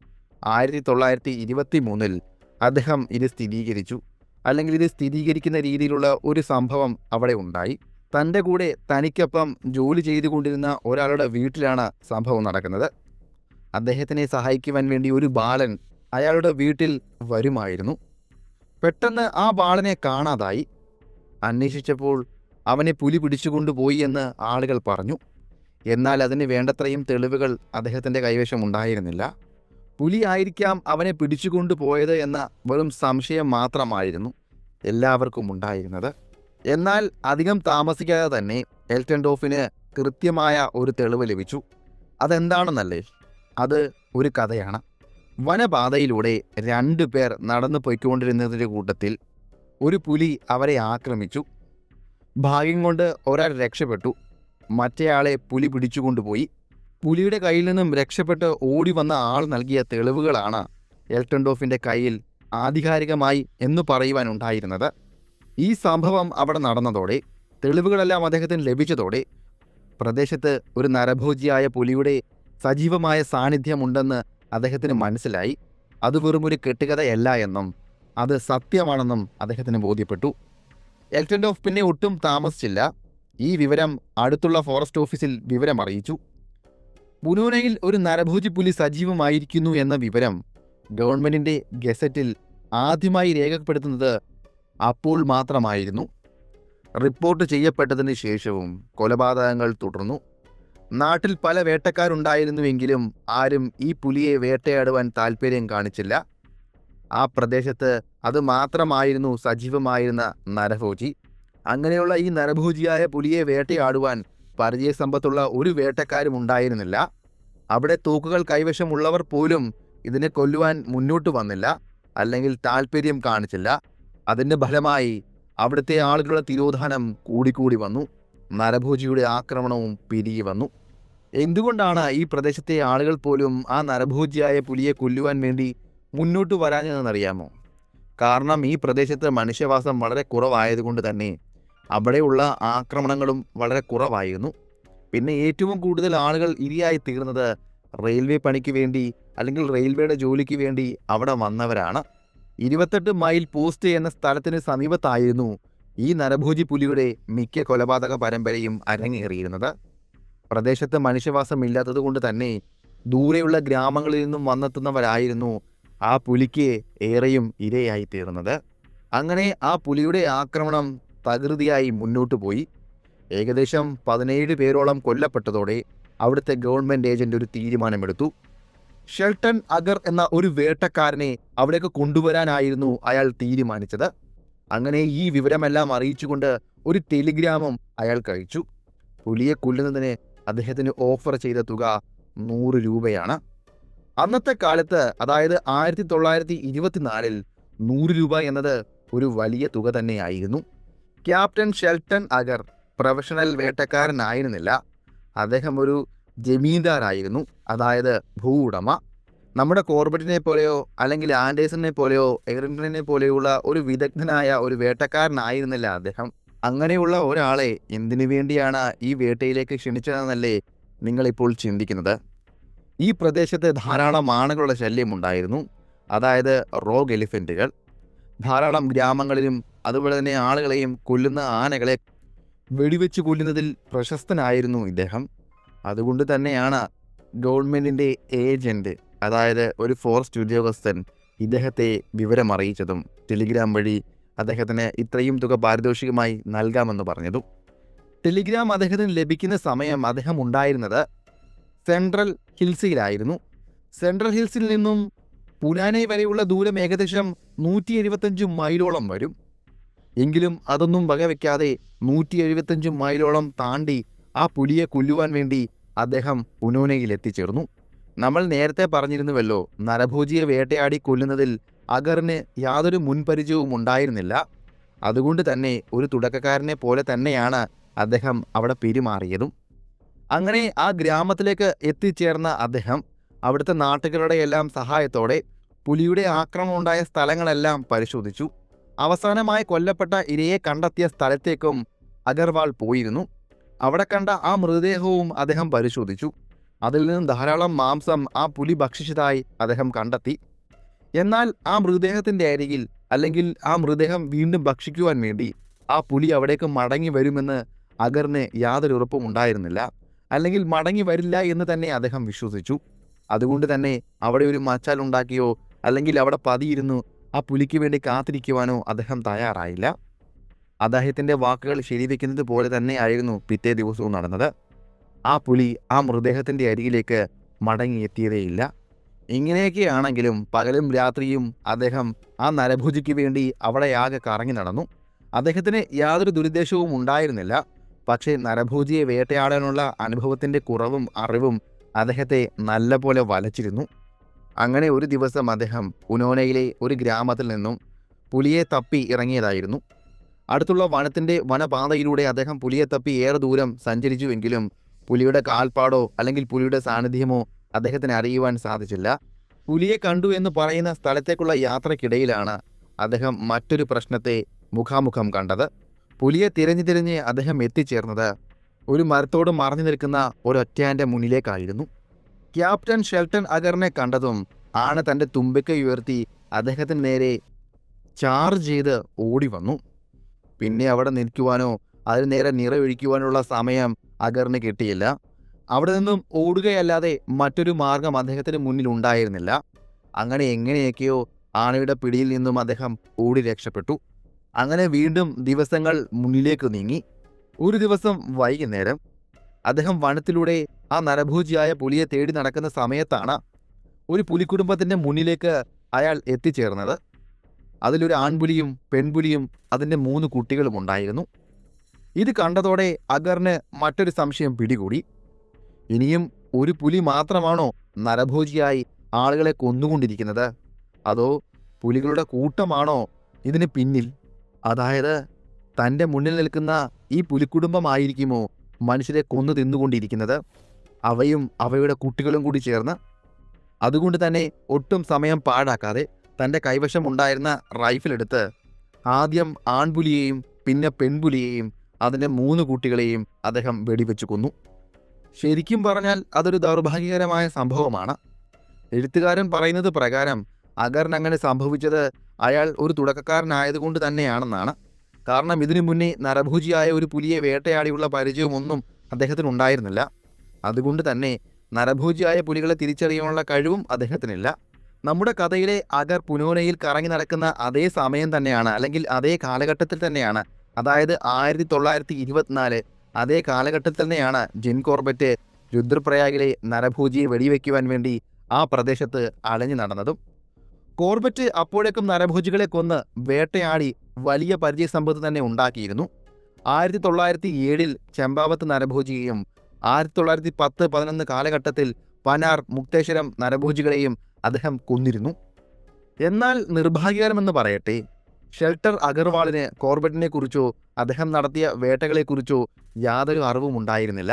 [SPEAKER 1] 1923 അദ്ദേഹം ഇത് സ്ഥിരീകരിച്ചു. അല്ലെങ്കിൽ ഇത് സ്ഥിരീകരിക്കുന്ന രീതിയിലുള്ള ഒരു സംഭവം അവിടെ ഉണ്ടായി. തൻ്റെ കൂടെ തനിക്കൊപ്പം ജോലി ചെയ്തുകൊണ്ടിരുന്ന ഒരാളുടെ വീട്ടിലാണ് സംഭവം നടക്കുന്നത്. അദ്ദേഹത്തിനെ സഹായിക്കുവാൻ വേണ്ടി ഒരു ബാലൻ അയാളുടെ വീട്ടിൽ വരുമായിരുന്നു. പെട്ടെന്ന് ആ ബാലനെ കാണാതായി. അന്വേഷിച്ചപ്പോൾ അവനെ പുലി പിടിച്ചുകൊണ്ടുപോയി എന്ന് ആളുകൾ പറഞ്ഞു. എന്നാൽ അതിന് വേണ്ടത്രയും തെളിവുകൾ അദ്ദേഹത്തിൻ്റെ കൈവശം ഉണ്ടായിരുന്നില്ല. പുലി ആയിരിക്കാം അവനെ പിടിച്ചുകൊണ്ടുപോയത് എന്ന വെറും സംശയം മാത്രമായിരുന്നു എല്ലാവർക്കും ഉണ്ടായിരുന്നത്. എന്നാൽ അധികം താമസിക്കാതെ തന്നെ എൽറ്റൻഡോഫിന് കൃത്യമായ ഒരു തെളിവ് ലഭിച്ചു. അതെന്താണെന്നല്ലേ? അത് ഒരു കഥയാണ്. വനപാതയിലൂടെ 2 പേർ നടന്നു പോയിക്കൊണ്ടിരുന്നതിൻ്റെ കൂട്ടത്തിൽ ഒരു പുലി അവരെ ആക്രമിച്ചു. ഭാഗ്യം കൊണ്ട് ഒരാൾ രക്ഷപ്പെട്ടു. മറ്റേയാളെ പുലി പിടിച്ചുകൊണ്ടുപോയി. പുലിയുടെ കയ്യിൽ നിന്നും രക്ഷപ്പെട്ട് ഓടി വന്ന ആൾ നൽകിയ തെളിവുകളാണ് എൽറ്റൻഡോഫിൻ്റെ കയ്യിൽ ആധികാരികമായി എന്ന് പറയുവാനുണ്ടായിരുന്നത്. ഈ സംഭവം അവിടെ നടന്നതോടെ, തെളിവുകളെല്ലാം അദ്ദേഹത്തിന് ലഭിച്ചതോടെ പ്രദേശത്ത് ഒരു നരഭോജിയായ പുലിയുടെ സജീവമായ സാന്നിധ്യമുണ്ടെന്ന് അദ്ദേഹത്തിന് മനസ്സിലായി. അത് വെറും ഒരു കെട്ടുകഥയല്ല എന്നും അത് സത്യമാണെന്നും അദ്ദേഹത്തിന് ബോധ്യപ്പെട്ടു. എൽറ്റൻഡോഫ് പിന്നെ ഒട്ടും താമസിച്ചില്ല. ഈ വിവരം അടുത്തുള്ള ഫോറസ്റ്റ് ഓഫീസിൽ വിവരം അറിയിച്ചു. പുനോനയിൽ ഒരു നരഭോജി പുലി സജീവമായിരിക്കുന്നു എന്ന വിവരം ഗവൺമെൻറ്റിൻ്റെ ഗസറ്റിൽ ആദ്യമായി രേഖപ്പെടുത്തുന്നത് അപ്പോൾ മാത്രമായിരുന്നു. റിപ്പോർട്ട് ചെയ്യപ്പെട്ടതിന് ശേഷവും കൊലപാതകങ്ങൾ തുടർന്നു. നാട്ടിൽ പല വേട്ടക്കാരുണ്ടായിരുന്നുവെങ്കിലും ആരും ഈ പുലിയെ വേട്ടയാടുവാൻ താല്പര്യം കാണിച്ചില്ല. ആ പ്രദേശത്ത് അത് മാത്രമായിരുന്നു സജീവമായിരുന്ന നരഭോജി. അങ്ങനെയുള്ള ഈ നരഭോജിയായ പുലിയെ വേട്ടയാടുവാൻ പരിചയസമ്പത്തുള്ള ഒരു വേട്ടക്കാരും ഉണ്ടായിരുന്നില്ല. അവിടെ തോക്കുകൾ കൈവശമുള്ളവർ പോലും ഇതിനെ കൊല്ലുവാൻ മുന്നോട്ട് വന്നില്ല, അല്ലെങ്കിൽ താല്പര്യം കാണിച്ചില്ല. അതിൻ്റെ ഫലമായി അവിടുത്തെ ആളുകളുടെ തിരോധാനം കൂടിക്കൂടി വന്നു. നരഭോജിയുടെ ആക്രമണവും പെരുകി വന്നു. എന്തുകൊണ്ടാണ് ഈ പ്രദേശത്തെ ആളുകൾ പോലും ആ നരഭോജിയായ പുലിയെ കൊല്ലുവാൻ വേണ്ടി മുന്നോട്ട് വരാഞ്ഞതെന്നറിയാമോ? കാരണം ഈ പ്രദേശത്ത് മനുഷ്യവാസം വളരെ കുറവായതുകൊണ്ട് തന്നെ അവിടെയുള്ള ആക്രമണങ്ങളും വളരെ കുറവായിരുന്നു. പിന്നെ ഏറ്റവും കൂടുതൽ ആളുകൾ ഇരയായി തീർന്നത് റെയിൽവേ പണിക്ക് വേണ്ടി അല്ലെങ്കിൽ റെയിൽവേയുടെ ജോലിക്ക് വേണ്ടി അവിടെ വന്നവരാണ്. 28 മൈൽ പോസ്റ്റ് എന്ന സ്ഥലത്തിന് സമീപത്തായിരുന്നു ഈ നരഭോജി പുലിയുടെ മിക്ക കൊലപാതക പരമ്പരയും അരങ്ങേറിയിരുന്നത്. പ്രദേശത്ത് മനുഷ്യവാസം ഇല്ലാത്തതുകൊണ്ട് തന്നെ ദൂരെയുള്ള ഗ്രാമങ്ങളിൽ നിന്നും വന്നെത്തുന്നവരായിരുന്നു ആ പുലിക്ക് ഏറെയും ഇരയായി തീർന്നത്. അങ്ങനെ ആ പുലിയുടെ ആക്രമണം തകൃതിയായി മുന്നോട്ട് പോയി. ഏകദേശം 17 പേരോളം കൊല്ലപ്പെട്ടതോടെ അവിടുത്തെ ഗവൺമെൻറ് ഏജന്റ് ഒരു തീരുമാനമെടുത്തു. ഷെൽട്ടൺ അഗർ എന്ന ഒരു വേട്ടക്കാരനെ അവിടേക്ക് കൊണ്ടുവരാനായിരുന്നു അയാൾ തീരുമാനിച്ചത്. അങ്ങനെ ഈ വിവരമെല്ലാം അറിയിച്ചുകൊണ്ട് ഒരു ടെലിഗ്രാമും അയാൾ കഴിച്ചു. പുലിയെ കൊല്ലുന്നതിന് അദ്ദേഹത്തിന് ഓഫർ ചെയ്ത തുക 100 രൂപയാണ്. അന്നത്തെ കാലത്ത്, അതായത് 1924 100 രൂപ എന്നത് ഒരു വലിയ തുക തന്നെയായിരുന്നു. ക്യാപ്റ്റൻ ഷെൽട്ടൺ അഗർ പ്രൊഫഷണൽ വേട്ടക്കാരനായിരുന്നില്ല. അദ്ദേഹം ഒരു ജമീന്ദാരായിരുന്നു, അതായത് ഭൂ ഉടമ. നമ്മുടെ കോർബറ്റിനെ പോലെയോ അല്ലെങ്കിൽ ആൻഡേഴ്സണിനെ പോലെയോ എറിൻടനെ പോലെയുള്ള ഒരു വിദഗ്ധനായ ഒരു വേട്ടക്കാരനായിരുന്നില്ല അദ്ദേഹം. അങ്ങനെയുള്ള ഒരാളെ എന്തിനു വേണ്ടിയാണ് ഈ വേട്ടയിലേക്ക് ക്ഷണിച്ചതെന്നല്ലേ നിങ്ങളിപ്പോൾ ചിന്തിക്കുന്നത്? ഈ പ്രദേശത്ത് ധാരാളം ആനകളുടെ ശല്യമുണ്ടായിരുന്നു, അതായത് റോഗ് എലിഫൻറ്റുകൾ. ധാരാളം ഗ്രാമങ്ങളിലും അതുപോലെ തന്നെ ആളുകളെയും കൊല്ലുന്ന ആനകളെ വെടിവെച്ച് കൊല്ലുന്നതിൽ പ്രശസ്തനായിരുന്നു ഇദ്ദേഹം. അതുകൊണ്ട് തന്നെയാണ് ഗവൺമെൻറ്റിൻ്റെ ഏജൻറ്റ്, അതായത് ഒരു ഫോറസ്റ്റ് ഉദ്യോഗസ്ഥൻ, ഇദ്ദേഹത്തെ വിവരമറിയിച്ചതും ടെലിഗ്രാം വഴി അദ്ദേഹത്തിന് ഇത്രയും തുക പാരിതോഷികമായി നൽകാമെന്ന് പറഞ്ഞതും. ടെലിഗ്രാം അദ്ദേഹത്തിന് ലഭിക്കുന്ന സമയം അദ്ദേഹം ഉണ്ടായിരുന്നത് സെൻട്രൽ ഹിൽസിലായിരുന്നു. സെൻട്രൽ ഹിൽസിൽ നിന്നും പുലാനെ വരെയുള്ള ദൂരം ഏകദേശം 175 മൈലോളം വരും. എങ്കിലും അതൊന്നും വകവെക്കാതെ 175 മൈലോളം താണ്ടി ആ പുലിയെ കൊല്ലുവാൻ വേണ്ടി അദ്ദേഹം പുനോനയിൽ എത്തിച്ചേർന്നു. നമ്മൾ നേരത്തെ പറഞ്ഞിരുന്നുവല്ലോ, നരഭോജിയെ വേട്ടയാടി കൊല്ലുന്നതിൽ അഗറിന് യാതൊരു മുൻപരിചയവും ഉണ്ടായിരുന്നില്ല. അതുകൊണ്ട് തന്നെ ഒരു തുടക്കക്കാരനെ പോലെ തന്നെയാണ് അദ്ദേഹം അവിടെ പെരുമാറിയതും. അങ്ങനെ ആ ഗ്രാമത്തിലേക്ക് എത്തിച്ചേർന്ന അദ്ദേഹം അവിടുത്തെ നാട്ടുകാരുടെ എല്ലാം സഹായത്തോടെ പുലിയുടെ ആക്രമണം ഉണ്ടായ സ്ഥലങ്ങളെല്ലാം പരിശോധിച്ചു. അവസാനമായി കൊല്ലപ്പെട്ട ഇരയെ കണ്ടെത്തിയ സ്ഥലത്തേക്കും അഗർവാൾ പോയിരുന്നു. അവിടെ കണ്ട ആ മൃതദേഹവും അദ്ദേഹം പരിശോധിച്ചു. അതിൽ നിന്നും ധാരാളം മാംസം ആ പുലി ഭക്ഷിച്ചതായി അദ്ദേഹം കണ്ടെത്തി. എന്നാൽ ആ മൃതദേഹത്തിൻ്റെ അരികിൽ, അല്ലെങ്കിൽ ആ മൃതദേഹം വീണ്ടും ഭക്ഷിക്കുവാൻ വേണ്ടി ആ പുലി അവിടേക്ക് മടങ്ങി വരുമെന്ന് അഗറിന് യാതൊരു ഉറപ്പും ഉണ്ടായിരുന്നില്ല, അല്ലെങ്കിൽ മടങ്ങി വരില്ല എന്ന് തന്നെ അദ്ദേഹം വിശ്വസിച്ചു. അതുകൊണ്ട് തന്നെ അവിടെ ഒരു മച്ചാൽ ഉണ്ടാക്കിയോ അല്ലെങ്കിൽ അവിടെ പതിയിരുന്നു ആ പുലിക്ക് വേണ്ടി കാത്തിരിക്കുവാനോ അദ്ദേഹം തയ്യാറായില്ല. അദ്ദേഹത്തിൻ്റെ വാക്കുകൾ ശരിവെക്കുന്നത് പോലെ തന്നെയായിരുന്നു പിറ്റേ ദിവസവും നടന്നത്. ആ പുലി ആ മൃതദേഹത്തിൻ്റെ അരികിലേക്ക് മടങ്ങിയെത്തിയതേയില്ല. ഇങ്ങനെയൊക്കെയാണെങ്കിലും പകലും രാത്രിയും അദ്ദേഹം ആ നരഭോജിക്ക് വേണ്ടി അവിടെ ആകെ കറങ്ങി നടന്നു. അദ്ദേഹത്തിന് യാതൊരു ദുരുദ്ദേശവും ഉണ്ടായിരുന്നില്ല. പക്ഷേ നരഭോജിയെ വേട്ടയാടാനുള്ള അനുഭവത്തിൻ്റെ കുറവും അറിവും അദ്ദേഹത്തെ നല്ലപോലെ വലച്ചിരുന്നു. അങ്ങനെ ഒരു ദിവസം അദ്ദേഹം പുനോനയിലെ ഒരു ഗ്രാമത്തിൽ നിന്നും പുലിയെ തപ്പി ഇറങ്ങിയതായിരുന്നു. അടുത്തുള്ള വനത്തിൻ്റെ വനപാതയിലൂടെ അദ്ദേഹം പുലിയെ തപ്പി ഏറെ ദൂരം സഞ്ചരിച്ചുവെങ്കിലും പുലിയുടെ കാൽപ്പാടോ അല്ലെങ്കിൽ പുലിയുടെ സാന്നിധ്യമോ അദ്ദേഹത്തിന് അറിയുവാൻ സാധിച്ചില്ല. പുലിയെ കണ്ടു എന്ന് പറയുന്ന സ്ഥലത്തേക്കുള്ള യാത്രക്കിടയിലാണ് അദ്ദേഹം മറ്റൊരു പ്രശ്നത്തെ മുഖാമുഖം കണ്ടത്. പുലിയെ തിരഞ്ഞ് അദ്ദേഹം എത്തിച്ചേർന്നത് ഒരു മരത്തോട് മറഞ്ഞു നിൽക്കുന്ന ഒരൊറ്റയാൻ്റെ മുന്നിലേക്കായിരുന്നു. ക്യാപ്റ്റൻ ഷെൽട്ടൺ അഗറിനെ കണ്ടതും ആന തൻ്റെ തുമ്പിക്കൈ ഉയർത്തി അദ്ദേഹത്തിന് നേരെ ചാർജ് ചെയ്ത് ഓടി വന്നു. പിന്നെ അവിടെ നിൽക്കുവാനോ അതിന് നേരെ നിറയൊഴിക്കുവാനുള്ള സമയം അഗറിന് കിട്ടിയില്ല. അവിടെ നിന്നും ഓടുകയല്ലാതെ മറ്റൊരു മാർഗം അദ്ദേഹത്തിന് മുന്നിൽ ഉണ്ടായിരുന്നില്ല. അങ്ങനെ എങ്ങനെയൊക്കെയോ ആനയുടെ പിടിയിൽ നിന്നും അദ്ദേഹം ഓടി രക്ഷപ്പെട്ടു. അങ്ങനെ വീണ്ടും ദിവസങ്ങൾ മുന്നിലേക്ക് നീങ്ങി. ഒരു ദിവസം വൈകുന്നേരം അദ്ദേഹം വനത്തിലൂടെ ആ നരഭോജിയായ പുലിയെ തേടി നടക്കുന്ന സമയത്താണ് ഒരു പുലിക്കുടുംബത്തിൻ്റെ മുന്നിലേക്ക് അയാൾ എത്തിച്ചേർന്നത്. അതിലൊരു ആൺപുലിയും പെൺപുലിയും അതിൻ്റെ 3 കുട്ടികളും ഉണ്ടായിരുന്നു. ഇത് കണ്ടതോടെ അഗറിന് മറ്റൊരു സംശയം പിടികൂടി. ഇനിയും ഒരു പുലി മാത്രമാണോ നരഭോജിയായി ആളുകളെ കൊന്നുകൊണ്ടിരിക്കുന്നത്, അതോ പുലികളുടെ കൂട്ടമാണോ ഇതിന് പിന്നിൽ? അതായത് തൻ്റെ മുന്നിൽ നിൽക്കുന്ന ഈ പുലിക്കുടുംബമായിരിക്കുമോ മനുഷ്യരെ കൊന്നു തിന്നുകൊണ്ടിരിക്കുന്നത്, അവയും അവയുടെ കുട്ടികളും കൂടി ചേർന്ന്? അതുകൊണ്ട് തന്നെ ഒട്ടും സമയം പാഴാക്കാതെ തൻ്റെ കൈവശം ഉണ്ടായിരുന്ന റൈഫിലെടുത്ത് ആദ്യം ആൺപുലിയെയും പിന്നെ പെൺപുലിയെയും അതിൻ്റെ 3 കുട്ടികളെയും അദ്ദേഹം വെടിവെച്ച് കൊന്നു. ശരിക്കും പറഞ്ഞാൽ അതൊരു ദൗർഭാഗ്യകരമായ സംഭവമാണ്. എഴുത്തുകാരൻ പറയുന്നത് പ്രകാരം അഗറിന് അങ്ങനെ സംഭവിച്ചത് അയാൾ ഒരു തുടക്കക്കാരനായതുകൊണ്ട് തന്നെയാണെന്നാണ്. കാരണം ഇതിനു മുന്നേ നരഭോജിയായ ഒരു പുലിയെ വേട്ടയാടിയുള്ള പരിചയമൊന്നും അദ്ദേഹത്തിനുണ്ടായിരുന്നില്ല. അതുകൊണ്ട് തന്നെ നരഭോജിയായ പുലികളെ തിരിച്ചറിയാനുള്ള കഴിവും അദ്ദേഹത്തിനില്ല. നമ്മുടെ കഥയിലെ അഗർ പുനോനയിൽ കറങ്ങി നടക്കുന്ന അതേ സമയം തന്നെയാണ്, അല്ലെങ്കിൽ അതേ കാലഘട്ടത്തിൽ തന്നെയാണ്, അതായത് 1924 അതേ കാലഘട്ടത്തിൽ തന്നെയാണ് ജിം കോർബറ്റ് രുദ്രപ്രയാഗിലെ നരഭോജിയെ വെടിവെക്കുവാൻ വേണ്ടി ആ പ്രദേശത്ത് അലഞ്ഞു നടന്നതും. കോർബറ്റ് അപ്പോഴേക്കും നരഭോജികളെ കൊന്ന് വേട്ടയാടി വലിയ പരിചയസമ്പത്ത് തന്നെ ഉണ്ടാക്കിയിരുന്നു. 1907 ചെമ്പാവത്ത് നരഭോജിയെയും 1910-11 കാലഘട്ടത്തിൽ പനാർ, മുക്തേശ്വരം നരഭോജികളെയും അദ്ദേഹം കൊന്നിരുന്നു. എന്നാൽ നിർഭാഗ്യകരമെന്ന് പറയട്ടെ, ഷെൽട്ടർ അഗർവാളിന് കോർബറ്റിനെ കുറിച്ചോ അദ്ദേഹം നടത്തിയ വേട്ടകളെക്കുറിച്ചോ യാതൊരു അറിവും ഉണ്ടായിരുന്നില്ല.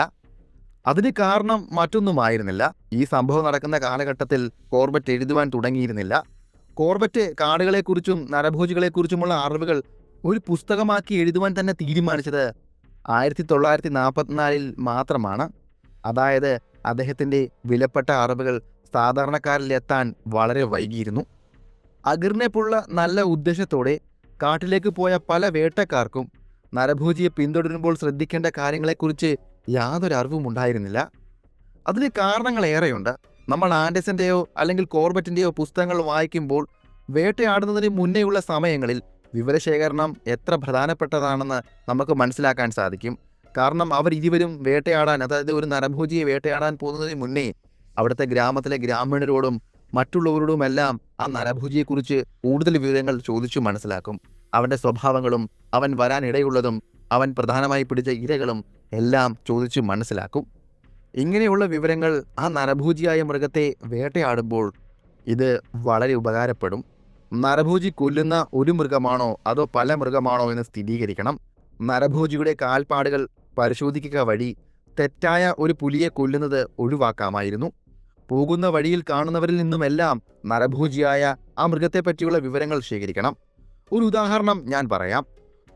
[SPEAKER 1] അതിന് കാരണം മറ്റൊന്നുമായിരുന്നില്ല, ഈ സംഭവം നടക്കുന്ന കാലഘട്ടത്തിൽ കോർബറ്റ് എഴുതുവാൻ തുടങ്ങിയിരുന്നില്ല. കോർബറ്റ് കാടുകളെക്കുറിച്ചും നരഭോജികളെക്കുറിച്ചുമുള്ള അറിവുകൾ ഒരു പുസ്തകമാക്കി എഴുതുവാൻ തന്നെ തീരുമാനിച്ചത് 1944 മാത്രമാണ്. അതായത് അദ്ദേഹത്തിൻ്റെ വിലപ്പെട്ട അറിവുകൾ സാധാരണക്കാരിലെത്താൻ വളരെ വൈകിയിരുന്നു. അഗറിനെ പോലുള്ള നല്ല ഉദ്ദേശത്തോടെ കാട്ടിലേക്ക് പോയ പല വേട്ടക്കാർക്കും നരഭോജിയെ പിന്തുടരുമ്പോൾ ശ്രദ്ധിക്കേണ്ട കാര്യങ്ങളെക്കുറിച്ച് യാതൊരു അറിവും ഉണ്ടായിരുന്നില്ല. അതിന് കാരണങ്ങളേറെയുണ്ട്. നമ്മൾ ആൻഡേഴ്സൻ്റെയോ അല്ലെങ്കിൽ കോർബറ്റിൻ്റെയോ പുസ്തകങ്ങൾ വായിക്കുമ്പോൾ വേട്ടയാടുന്നതിന് മുന്നേയുള്ള സമയങ്ങളിൽ വിവരശേഖരണം എത്ര പ്രധാനപ്പെട്ടതാണെന്ന് നമുക്ക് മനസ്സിലാക്കാൻ സാധിക്കും. കാരണം അവരിരുവരും വേട്ടയാടാൻ, അതായത് ഒരു നരഭോജിയെ വേട്ടയാടാൻ പോകുന്നതിന് മുന്നേ അവിടുത്തെ ഗ്രാമത്തിലെ ഗ്രാമീണരോടും മറ്റുള്ളവരോടുമെല്ലാം ആ നരഭോജിയെക്കുറിച്ച് കൂടുതൽ വിവരങ്ങൾ ചോദിച്ചു മനസ്സിലാക്കും. അവൻ്റെ സ്വഭാവങ്ങളും അവൻ വരാനിടയുള്ളതും അവൻ പ്രധാനമായി പിടിച്ച ഇരകളും എല്ലാം ചോദിച്ചു മനസ്സിലാക്കും. ഇങ്ങനെയുള്ള വിവരങ്ങൾ ആ നരഭോജിയായ മൃഗത്തെ വേട്ടയാടുമ്പോൾ ഇത് വളരെ ഉപകാരപ്പെടും. നരഭോജി കൊല്ലുന്ന ഒരു മൃഗമാണോ അതോ പല മൃഗമാണോ എന്ന് സ്ഥിരീകരിക്കണം. നരഭോജിയുടെ കാൽപ്പാടുകൾ പരിശോധിക്കുക വഴി തെറ്റായ ഒരു പുലിയെ കൊല്ലുന്നത് ഒഴിവാക്കാമായിരുന്നു. പോകുന്ന വഴിയിൽ കാണുന്നവരിൽ നിന്നുമെല്ലാം നരഭോജിയായ ആ മൃഗത്തെപ്പറ്റിയുള്ള വിവരങ്ങൾ ശേഖരിക്കണം. ഒരു ഉദാഹരണം ഞാൻ പറയാം.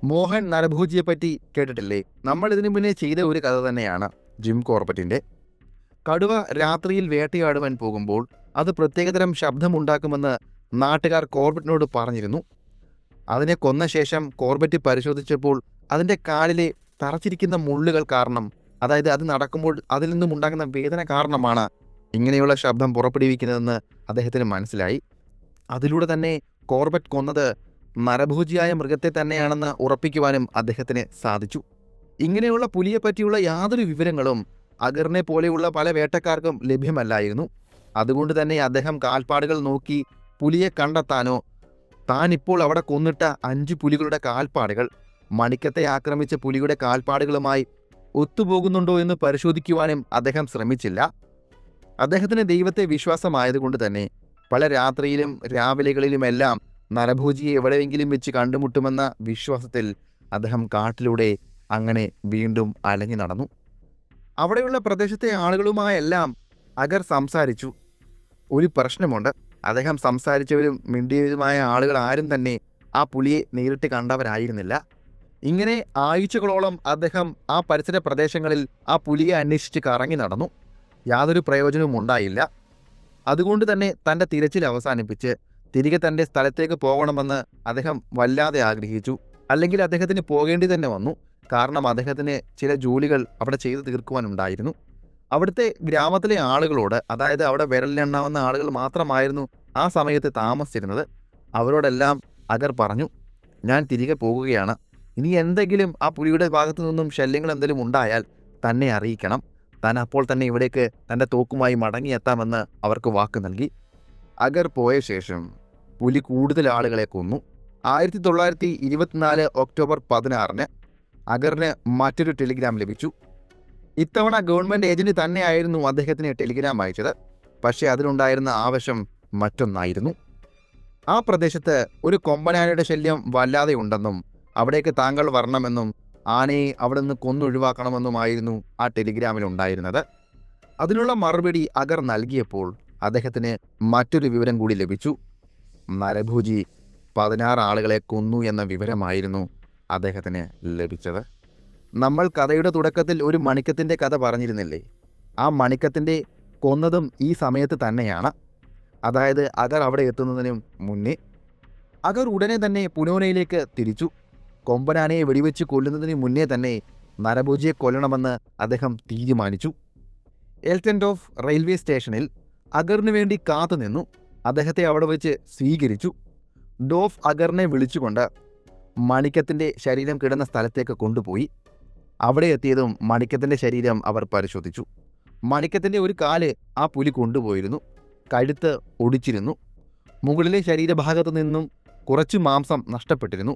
[SPEAKER 1] മോഹൻ നരഭോജിയെപ്പറ്റി കേട്ടിട്ടില്ലേ? നമ്മൾ ഇതിനു മുന്നേ ചെയ്ത ഒരു കഥ തന്നെയാണ് ജിം കോർബറ്റിൻ്റെ. കടുവ രാത്രിയിൽ വേട്ടയാടുവാൻ പോകുമ്പോൾ അത് പ്രത്യേകതരം ശബ്ദമുണ്ടാക്കുമെന്ന് നാട്ടുകാർ കോർബറ്റിനോട് പറഞ്ഞിരുന്നു. അതിനെ കൊന്ന ശേഷം കോർബറ്റ് പരിശോധിച്ചപ്പോൾ അതിൻ്റെ കാലിലെ തറച്ചിരിക്കുന്ന മുള്ളുകൾ കാരണം, അതായത് അത് നടക്കുമ്പോൾ അതിൽ നിന്നും ഉണ്ടാകുന്ന വേദന കാരണമാണ് ഇങ്ങനെയുള്ള ശബ്ദം പുറപ്പെടുവിക്കുന്നതെന്ന് അദ്ദേഹത്തിന് മനസ്സിലായി. അതിലൂടെ തന്നെ കോർബറ്റ് കൊന്നത് നരഭോജിയായ മൃഗത്തെ തന്നെയാണെന്ന് ഉറപ്പിക്കുവാനും അദ്ദേഹത്തിന് സാധിച്ചു. ഇങ്ങനെയുള്ള പുലിയെപ്പറ്റിയുള്ള യാതൊരു വിവരങ്ങളും അഗറിനെ പോലെയുള്ള പല വേട്ടക്കാർക്കും ലഭ്യമല്ലായിരുന്നു. അതുകൊണ്ട് തന്നെ അദ്ദേഹം കാൽപ്പാടുകൾ നോക്കി പുലിയെ കണ്ടെത്താനോ താൻ ഇപ്പോൾ അവിടെ കൊന്നിട്ട 5 പുലികളുടെ കാൽപ്പാടുകൾ മണിക്കത്തെ ആക്രമിച്ച പുലിയുടെ കാൽപ്പാടുകളുമായി ഒത്തുപോകുന്നുണ്ടോ എന്ന് പരിശോധിക്കുവാനും അദ്ദേഹം ശ്രമിച്ചില്ല. അദ്ദേഹത്തിന് ദൈവത്തെ വിശ്വാസമായതുകൊണ്ട് തന്നെ പല രാത്രിയിലും രാവിലെകളിലുമെല്ലാം നരഭോജിയെ എവിടെയെങ്കിലും വെച്ച് കണ്ടുമുട്ടുമെന്ന വിശ്വാസത്തിൽ അദ്ദേഹം കാട്ടിലൂടെ അങ്ങനെ വീണ്ടും അലഞ്ഞു നടന്നു. അവിടെയുള്ള പ്രദേശത്തെ ആളുകളുമായെല്ലാം അഗർ സംസാരിച്ചു. ഒരു പ്രശ്നമുണ്ട്. അദ്ദേഹം സംസാരിച്ചവരും മിണ്ടിയവരുമായ ആളുകൾ ആരും തന്നെ ആ പുലിയെ നേരിട്ട് കണ്ടവരായിരുന്നില്ല. ഇങ്ങനെ ആഴ്ചകളോളം അദ്ദേഹം ആ പരിസര പ്രദേശങ്ങളിൽ ആ പുലിയെ അന്വേഷിച്ച് കറങ്ങി നടന്നു. യാതൊരു പ്രയോജനവും ഉണ്ടായില്ല. അതുകൊണ്ട് തന്നെ തൻ്റെ തിരച്ചിൽ അവസാനിപ്പിച്ച് തിരികെ തൻ്റെ സ്ഥലത്തേക്ക് പോകണമെന്ന് അദ്ദേഹം വല്ലാതെ ആഗ്രഹിച്ചു. അല്ലെങ്കിൽ അദ്ദേഹത്തിന് പോകേണ്ടി തന്നെ വന്നു. കാരണം അദ്ദേഹത്തിന് ചില ജോലികൾ അവിടെ ചെയ്തു തീർക്കുവാനുണ്ടായിരുന്നു. അവിടുത്തെ ഗ്രാമത്തിലെ ആളുകളോട്, അതായത് അവിടെ വിരലിലെണ്ണാവുന്ന ആളുകൾ മാത്രമായിരുന്നു ആ സമയത്ത് താമസിച്ചിരുന്നത്, അവരോടെല്ലാം അഗർ പറഞ്ഞു, ഞാൻ തിരികെ പോകുകയാണ്. ഇനി എന്തെങ്കിലും ആ പുലിയുടെ ഭാഗത്തു നിന്നും ശല്യങ്ങൾ എന്തെങ്കിലും ഉണ്ടായാൽ തന്നെ അറിയിക്കണം. താൻ അപ്പോൾ തന്നെ ഇവിടേക്ക് തൻ്റെ തോക്കുമായി മടങ്ങിയെത്താമെന്ന് അവർക്ക് വാക്ക് നൽകി. അഗർ പോയ ശേഷം പുലി കൂടുതൽ ആളുകളെ കൊന്നു. 1924 ഒക്ടോബർ 16 അഗറിന് മറ്റൊരു ടെലിഗ്രാം ലഭിച്ചു. ഇത്തവണ ഗവൺമെൻറ് ഏജന്റ് തന്നെയായിരുന്നു അദ്ദേഹത്തിന് ടെലിഗ്രാം അയച്ചത്. പക്ഷേ അതിലുണ്ടായിരുന്ന ആവശ്യം മറ്റൊന്നായിരുന്നു. ആ പ്രദേശത്ത് ഒരു കൊമ്പനാനയുടെ ശല്യം വല്ലാതെ ഉണ്ടെന്നും അവിടേക്ക് താങ്കൾ വരണമെന്നും ആനയെ അവിടെ നിന്ന് കൊന്നൊഴിവാക്കണമെന്നുമായിരുന്നു ആ ടെലിഗ്രാമിലുണ്ടായിരുന്നത്. അതിനുള്ള മറുപടി അഗർ നൽകിയപ്പോൾ അദ്ദേഹത്തിന് മറ്റൊരു വിവരം കൂടി ലഭിച്ചു. നരഭോജി 16 ആളുകളെ കൊന്നു എന്ന വിവരമായിരുന്നു അദ്ദേഹത്തിന് ലഭിച്ചത്. നമ്മൾ കഥയുടെ തുടക്കത്തിൽ ഒരു മണിക്കത്തിൻ്റെ കഥ പറഞ്ഞിരുന്നില്ലേ? ആ മണിക്കത്തിൻ്റെ കൊന്നതും ഈ സമയത്ത് തന്നെയാണ്. അതായത് അഗർ അവിടെ എത്തുന്നതിനും മുന്നേ. അഗർ ഉടനെ തന്നെ പുനോനയിലേക്ക് തിരിച്ചു. കൊമ്പനാനയെ വെടിവെച്ച് കൊല്ലുന്നതിന് മുന്നേ തന്നെ നരഭോജിയെ കൊല്ലണമെന്ന് അദ്ദേഹം തീരുമാനിച്ചു. എൽറ്റൻഡോഫ് റെയിൽവേ സ്റ്റേഷനിൽ അഗറിനു വേണ്ടി കാത്തുനിന്നു. അദ്ദേഹത്തെ അവിടെ വെച്ച് സ്വീകരിച്ചു. ഡോഫ് അഗറിനെ വിളിച്ചുകൊണ്ട് മണിക്കത്തിൻ്റെ ശരീരം കിടന്ന സ്ഥലത്തേക്ക് കൊണ്ടുപോയി. അവിടെ എത്തിയതും മണിക്കത്തിൻ്റെ ശരീരം അവർ പരിശോധിച്ചു. മണിക്കത്തിൻ്റെ ഒരു കാല് ആ പുലി കൊണ്ടുപോയിരുന്നു. കഴുത്ത് ഒടിച്ചിരുന്നു. മുകളിലെ ശരീരഭാഗത്തു നിന്നും കുറച്ച് മാംസം നഷ്ടപ്പെട്ടിരുന്നു.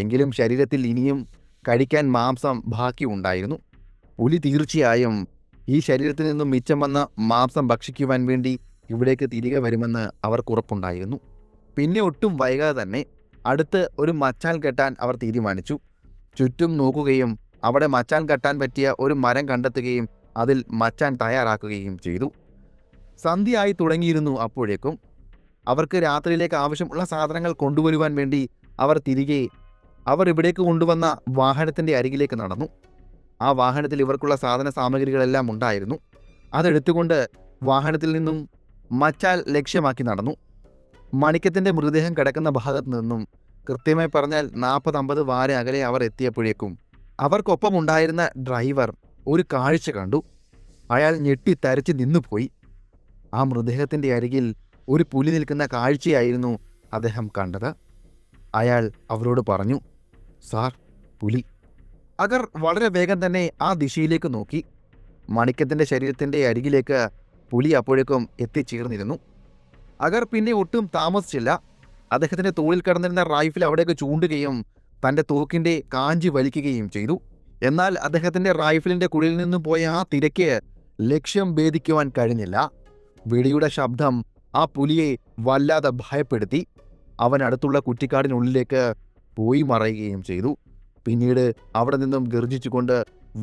[SPEAKER 1] എങ്കിലും ശരീരത്തിൽ ഇനിയും കഴിക്കാൻ മാംസം ബാക്കി ഉണ്ടായിരുന്നു. പുലി തീർച്ചയായും ഈ ശരീരത്തിൽ നിന്നും മിച്ചം വന്ന മാംസം ഭക്ഷിക്കുവാൻ വേണ്ടി ഇവിടേക്ക് തിരികെ വരുമെന്ന് അവർക്കുറപ്പുണ്ടായിരുന്നു. പിന്നെ ഒട്ടും വൈകാതെ തന്നെ അടുത്ത് ഒരു മച്ചാൻ കെട്ടാൻ അവർ തീരുമാനിച്ചു. ചുറ്റും നോക്കുകയും അവിടെ മച്ചാൻ കെട്ടാൻ പറ്റിയ ഒരു മരം കണ്ടെത്തുകയും അതിൽ മച്ചാൻ തയ്യാറാക്കുകയും ചെയ്തു. സന്ധ്യയായി തുടങ്ങിയിരുന്നു. അപ്പോഴേക്കും അവർക്ക് രാത്രിയിലേക്ക് ആവശ്യമുള്ള സാധനങ്ങൾ കൊണ്ടുവരുവാൻ വേണ്ടി അവർ ഇവിടേക്ക് കൊണ്ടുവന്ന വാഹനത്തിൻ്റെ അരികിലേക്ക് നടന്നു. ആ വാഹനത്തിൽ ഇവർക്കുള്ള സാധന സാമഗ്രികളെല്ലാം ഉണ്ടായിരുന്നു. അതെടുത്തുകൊണ്ട് വാഹനത്തിൽ നിന്നും മച്ചാൽ ലക്ഷ്യമാക്കി നടന്നു. മണിക്കത്തിൻ്റെ മൃതദേഹം കിടക്കുന്ന ഭാഗത്തു നിന്നും കൃത്യമായി പറഞ്ഞാൽ 40-50 വാര അകലെ അവർ എത്തിയപ്പോഴേക്കും അവർക്കൊപ്പമുണ്ടായിരുന്ന ഡ്രൈവർ ഒരു കാഴ്ച കണ്ടു. അയാൾ ഞെട്ടിത്തരച്ച് നിന്നുപോയി. ആ മൃതദേഹത്തിൻ്റെ അരികിൽ ഒരു പുലി നിൽക്കുന്ന കാഴ്ചയായിരുന്നു അദ്ദേഹം കണ്ടത്. അയാൾ അവരോട് പറഞ്ഞു, സാർ, പുലി. അഗർ വളരെ വേഗം തന്നെ ആ ദിശയിലേക്ക് നോക്കി. മണിക്കത്തിൻ്റെ ശരീരത്തിൻ്റെ അരികിലേക്ക് പുലി അപ്പോഴേക്കും എത്തിച്ചേർന്നിരുന്നു. അഗർ പിന്നെ ഒട്ടും താമസിച്ചില്ല. അദ്ദേഹത്തിൻ്റെ തോളിൽ കിടന്നിരുന്ന റൈഫിൽ അവിടേക്ക് ചൂണ്ടുകയും തൻ്റെ തോക്കിൻ്റെ കാഞ്ചി വലിക്കുകയും ചെയ്തു. എന്നാൽ അദ്ദേഹത്തിൻ്റെ റൈഫിലിൻ്റെ കുഴിയിൽ നിന്നും പോയ ആ തിരക്ക് ലക്ഷ്യം ഭേദിക്കുവാൻ കഴിഞ്ഞില്ല. വെടിയുടെ ശബ്ദം ആ പുലിയെ വല്ലാതെ ഭയപ്പെടുത്തി. അവൻ അടുത്തുള്ള കുറ്റിക്കാടിനുള്ളിലേക്ക് പോയി മറയുകയും ചെയ്തു. പിന്നീട് അവിടെ നിന്നും ഗർജിച്ചുകൊണ്ട്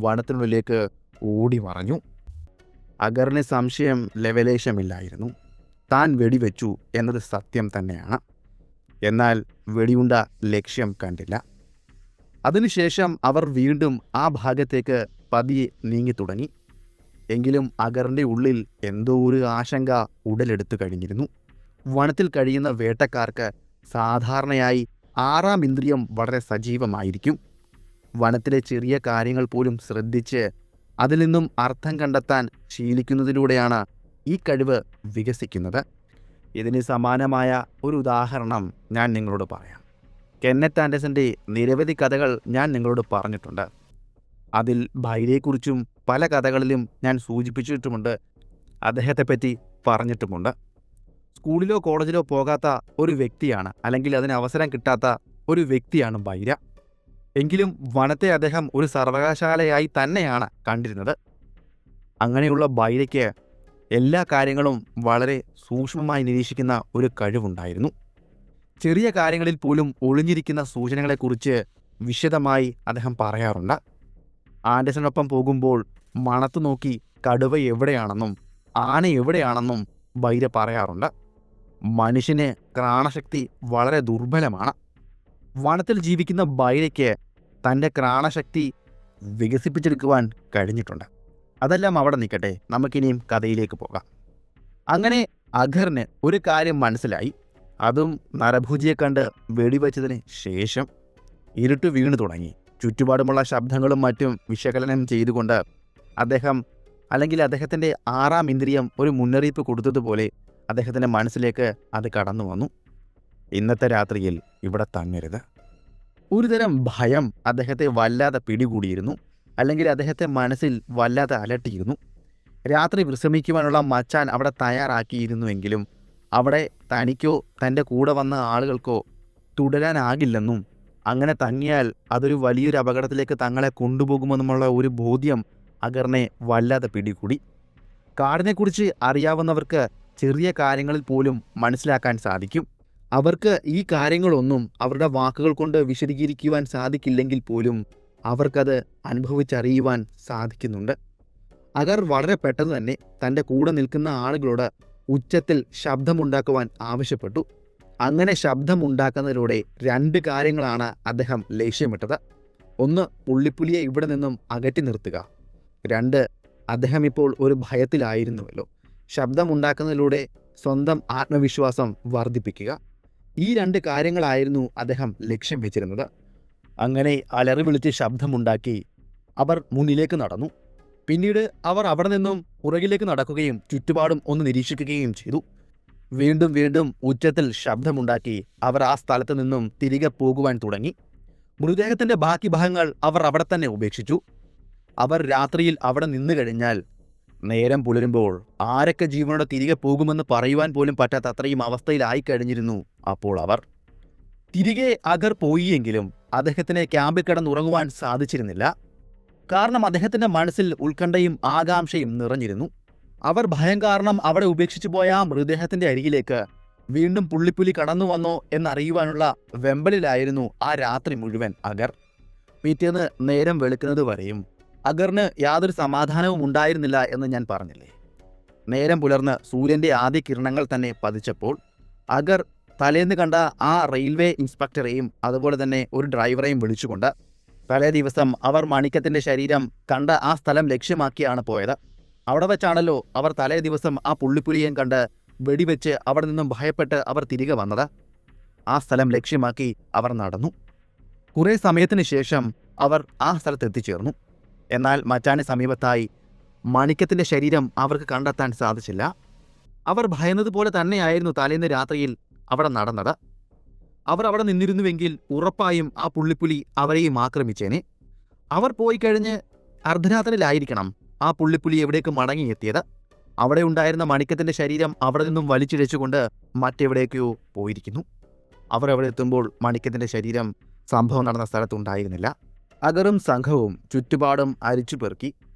[SPEAKER 1] വനത്തിനുള്ളിലേക്ക് ഓടി മറഞ്ഞു. അഗറിന് സംശയം ലവലേശമില്ലായിരുന്നു. താൻ വെടിവെച്ചു എന്നത് സത്യം തന്നെയാണ്. എന്നാൽ വെടിയുണ്ട ലക്ഷ്യം കണ്ടില്ല. അതിനുശേഷം അവർ വീണ്ടും ആ ഭാഗത്തേക്ക് പതിയെ നീങ്ങിത്തുടങ്ങി. എങ്കിലും അഗറിൻ്റെ ഉള്ളിൽ എന്തോ ഒരു ആശങ്ക ഉടലെടുത്തു കഴിഞ്ഞിരുന്നു. വനത്തിൽ കഴിയുന്ന വേട്ടക്കാർക്ക് സാധാരണയായി 6ാം ഇന്ദ്രിയം വളരെ സജീവമായിരിക്കും. വനത്തിലെ ചെറിയ കാര്യങ്ങൾ പോലും ശ്രദ്ധിച്ച് അതിൽ നിന്നും അർത്ഥം കണ്ടെത്താൻ ശീലിക്കുന്നതിലൂടെയാണ് ഈ കഴിവ് വികസിക്കുന്നത്. ഇതിന് സമാനമായ ഒരു ഉദാഹരണം ഞാൻ നിങ്ങളോട് പറയാം. കെന്നത്ത് ആൻഡേഴ്സൻ്റെ നിരവധി കഥകൾ ഞാൻ നിങ്ങളോട് പറഞ്ഞിട്ടുണ്ട്. അതിൽ ബൈരയെക്കുറിച്ചും പല കഥകളിലും ഞാൻ സൂചിപ്പിച്ചിട്ടുമുണ്ട്. അദ്ദേഹത്തെപ്പറ്റി പറഞ്ഞിട്ടുമുണ്ട്. സ്കൂളിലോ കോളേജിലോ പോകാത്ത ഒരു വ്യക്തിയാണ്, അല്ലെങ്കിൽ അതിന് അവസരം കിട്ടാത്ത ഒരു വ്യക്തിയാണ് ബൈര. എങ്കിലും വനത്തെ അദ്ദേഹം ഒരു സർവകലാശാലയായി തന്നെയാണ് കണ്ടിരുന്നത്. അങ്ങനെയുള്ള ബൈരയ്ക്ക് എല്ലാ കാര്യങ്ങളും വളരെ സൂക്ഷ്മമായി നിരീക്ഷിക്കുന്ന ഒരു കഴിവുണ്ടായിരുന്നു. ചെറിയ കാര്യങ്ങളിൽ പോലും ഒളിഞ്ഞിരിക്കുന്ന സൂചനകളെക്കുറിച്ച് വിശദമായി അദ്ദേഹം പറയാറുണ്ട്. ആൻഡേഴ്സണൊപ്പം പോകുമ്പോൾ മണത്തു നോക്കി കടുവ എവിടെയാണെന്നും ആന എവിടെയാണെന്നും ബൈര പറയാറുണ്ട്. മനുഷ്യന് ഘ്രാണശക്തി വളരെ ദുർബലമാണ്. വനത്തിൽ ജീവിക്കുന്ന ബൈരയ്ക്ക് തൻ്റെ ഘ്രാണശക്തി വികസിപ്പിച്ചെടുക്കുവാൻ കഴിഞ്ഞിട്ടുണ്ട്. അതെല്ലാം അവിടെ നിൽക്കട്ടെ, നമുക്കിനിയും കഥയിലേക്ക് പോകാം. അങ്ങനെ അഗറിന് ഒരു കാര്യം മനസ്സിലായി. അതും നരഭോജിയെ കണ്ട് വെടിവെച്ചതിന് ശേഷം ഇരുട്ട് വീണു തുടങ്ങി. ചുറ്റുപാടുമുള്ള ശബ്ദങ്ങളും മറ്റും വിശകലനം ചെയ്തുകൊണ്ട് അദ്ദേഹത്തിൻ്റെ 6ാം ഇന്ദ്രിയം ഒരു മുന്നറിയിപ്പ് കൊടുത്തതുപോലെ അദ്ദേഹത്തിൻ്റെ മനസ്സിലേക്ക് അത് കടന്നു വന്നു. ഇന്നത്തെ രാത്രിയിൽ ഇവിടെ തങ്ങരുത്. ഒരുതരം ഭയം അദ്ദേഹത്തെ വല്ലാതെ പിടികൂടിയിരുന്നു, അല്ലെങ്കിൽ അദ്ദേഹത്തെ മനസ്സിൽ വല്ലാതെ അലട്ടിയിരുന്നു. രാത്രി വിശ്രമിക്കുവാനുള്ള മച്ചാൻ അവിടെ തയ്യാറാക്കിയിരുന്നുവെങ്കിലും അവിടെ തനിക്കോ തൻ്റെ കൂടെ വന്ന ആളുകൾക്കോ തുടരാനാകില്ലെന്നും അങ്ങനെ തങ്ങിയാൽ അതൊരു വലിയൊരു അപകടത്തിലേക്ക് തങ്ങളെ കൊണ്ടുപോകുമെന്നുമുള്ള ഒരു ബോധ്യം അഗറിനെ വല്ലാതെ പിടികൂടി. കാടിനെക്കുറിച്ച് അറിയാവുന്നവർക്ക് ചെറിയ കാര്യങ്ങളിൽ പോലും മനസ്സിലാക്കാൻ സാധിക്കും. അവർക്ക് ഈ കാര്യങ്ങളൊന്നും അവരുടെ വാക്കുകൾ കൊണ്ട് വിശദീകരിക്കുവാൻ സാധിക്കില്ലെങ്കിൽ പോലും അവർക്കത് അനുഭവിച്ചറിയുവാൻ സാധിക്കുന്നുണ്ട്. അഗർ വളരെ പെട്ടെന്ന് തന്നെ തൻ്റെ കൂടെ നിൽക്കുന്ന ആളുകളോട് ഉച്ചത്തിൽ ശബ്ദമുണ്ടാക്കുവാൻ ആവശ്യപ്പെട്ടു. അങ്ങനെ ശബ്ദമുണ്ടാക്കുന്നതിലൂടെ 2 കാര്യങ്ങളാണ് അദ്ദേഹം ലക്ഷ്യമിട്ടത്. ഒന്ന്, പുള്ളിപ്പുലിയെ ഇവിടെ നിന്നും അകറ്റി നിർത്തുക. 2, അദ്ദേഹം ഇപ്പോൾ ഒരു ഭയത്തിലായിരുന്നുവല്ലോ. ശബ്ദമുണ്ടാക്കുന്നതിലൂടെ സ്വന്തം ആത്മവിശ്വാസം വർദ്ധിപ്പിക്കുക. ഈ 2 കാര്യങ്ങളായിരുന്നു അദ്ദേഹം ലക്ഷ്യം വെച്ചിരുന്നത്. അങ്ങനെ അലറി വിളിച്ച് ശബ്ദമുണ്ടാക്കി അവർ മുന്നിലേക്ക് നടന്നു. പിന്നീട് അവർ അവിടെ നിന്നും പുറകിലേക്ക് നടക്കുകയും ചുറ്റുപാടും ഒന്ന് നിരീക്ഷിക്കുകയും ചെയ്തു. വീണ്ടും വീണ്ടും ഉച്ചത്തിൽ ശബ്ദമുണ്ടാക്കി അവർ ആ സ്ഥലത്ത് നിന്നും തിരികെ പോകുവാൻ തുടങ്ങി. മൃതദേഹത്തിൻ്റെ ബാക്കി ഭാഗങ്ങൾ അവർ അവിടെ തന്നെ ഉപേക്ഷിച്ചു. അവർ രാത്രിയിൽ അവിടെ നിന്നു കഴിഞ്ഞാൽ നേരം പുലരുമ്പോൾ ആരൊക്കെ ജീവനോടെ തിരികെ പോകുമെന്ന് പറയുവാൻ പോലും പറ്റാത്ത അത്രയും അവസ്ഥയിലായിക്കഴിഞ്ഞിരുന്നു. അപ്പോൾ അവർ തിരികെ അഗർ പോയിയെങ്കിലും അദ്ദേഹത്തിന് ക്യാമ്പിൽ കിടന്നുറങ്ങുവാൻ സാധിച്ചിരുന്നില്ല. കാരണം അദ്ദേഹത്തിൻ്റെ മനസ്സിൽ ഉത്കണ്ഠയും ആകാംക്ഷയും നിറഞ്ഞിരുന്നു. അവർ ഭയം കാരണം അവിടെ ഉപേക്ഷിച്ചു പോയ ആ മൃതദേഹത്തിൻ്റെ അരികിലേക്ക് വീണ്ടും പുള്ളിപ്പുലി കടന്നു വന്നോ എന്നറിയുവാനുള്ള വെമ്പലിലായിരുന്നു ആ രാത്രി മുഴുവൻ അഗർ. പിറ്റേന്ന് നേരം വെളുക്കുന്നത് വരെയും അഗറിന് യാതൊരു സമാധാനവും ഉണ്ടായിരുന്നില്ല എന്ന് ഞാൻ പറഞ്ഞില്ലേ. നേരം പുലർന്ന് സൂര്യൻ്റെ ആദ്യ കിരണങ്ങൾ തന്നെ പതിച്ചപ്പോൾ അഗർ തലേന്ന് കണ്ട ആ റെയിൽവേ ഇൻസ്പെക്ടറെയും അതുപോലെ തന്നെ ഒരു ഡ്രൈവറെയും വിളിച്ചുകൊണ്ട് തലേ ദിവസം അവർ മണിക്കത്തിൻ്റെ ശരീരം കണ്ട ആ സ്ഥലം ലക്ഷ്യമാക്കിയാണ് പോയത്. അവിടെ വെച്ചാണല്ലോ അവർ തലേ ദിവസം ആ പുള്ളിപ്പുലിയെ കണ്ട് വെടിവെച്ച് അവിടെ നിന്നും ഭയപ്പെട്ട് അവർ തിരികെ വന്നത്. ആ സ്ഥലം ലക്ഷ്യമാക്കി അവർ നടന്നു. കുറേ സമയത്തിന് ശേഷം അവർ ആ സ്ഥലത്ത് എത്തിച്ചേർന്നു. എന്നാൽ മച്ചാന് സമീപത്തായി മണിക്കത്തിൻ്റെ ശരീരം അവർക്ക് കണ്ടെത്താൻ സാധിച്ചില്ല. അവർ ഭയന്നതുപോലെ തന്നെയായിരുന്നു തലേന്ന് രാത്രിയിൽ അവിടെ നടന്നത്. അവർ അവിടെ നിന്നിരുന്നുവെങ്കിൽ ഉറപ്പായും ആ പുള്ളിപ്പുലി അവരെയും ആക്രമിച്ചേനെ. അവർ പോയി കഴിഞ്ഞ് അർദ്ധരാത്രിയിലായിരിക്കണം ആ പുള്ളിപ്പുലി എവിടേക്ക് മടങ്ങിയെത്തിയത്. അവിടെ ഉണ്ടായിരുന്ന മണിക്കത്തിൻ്റെ ശരീരം അവിടെ നിന്നും വലിച്ചിഴച്ചുകൊണ്ട് മറ്റെവിടേക്കോ പോയിരിക്കുന്നു. അവർ അവിടെ എത്തുമ്പോൾ മണിക്കത്തിൻ്റെ ശരീരം സംഭവം നടന്ന സ്ഥലത്തുണ്ടായിരുന്നില്ല. അഗറും സംഘവും ചുറ്റുപാടും അരിച്ചു പെറുക്കി.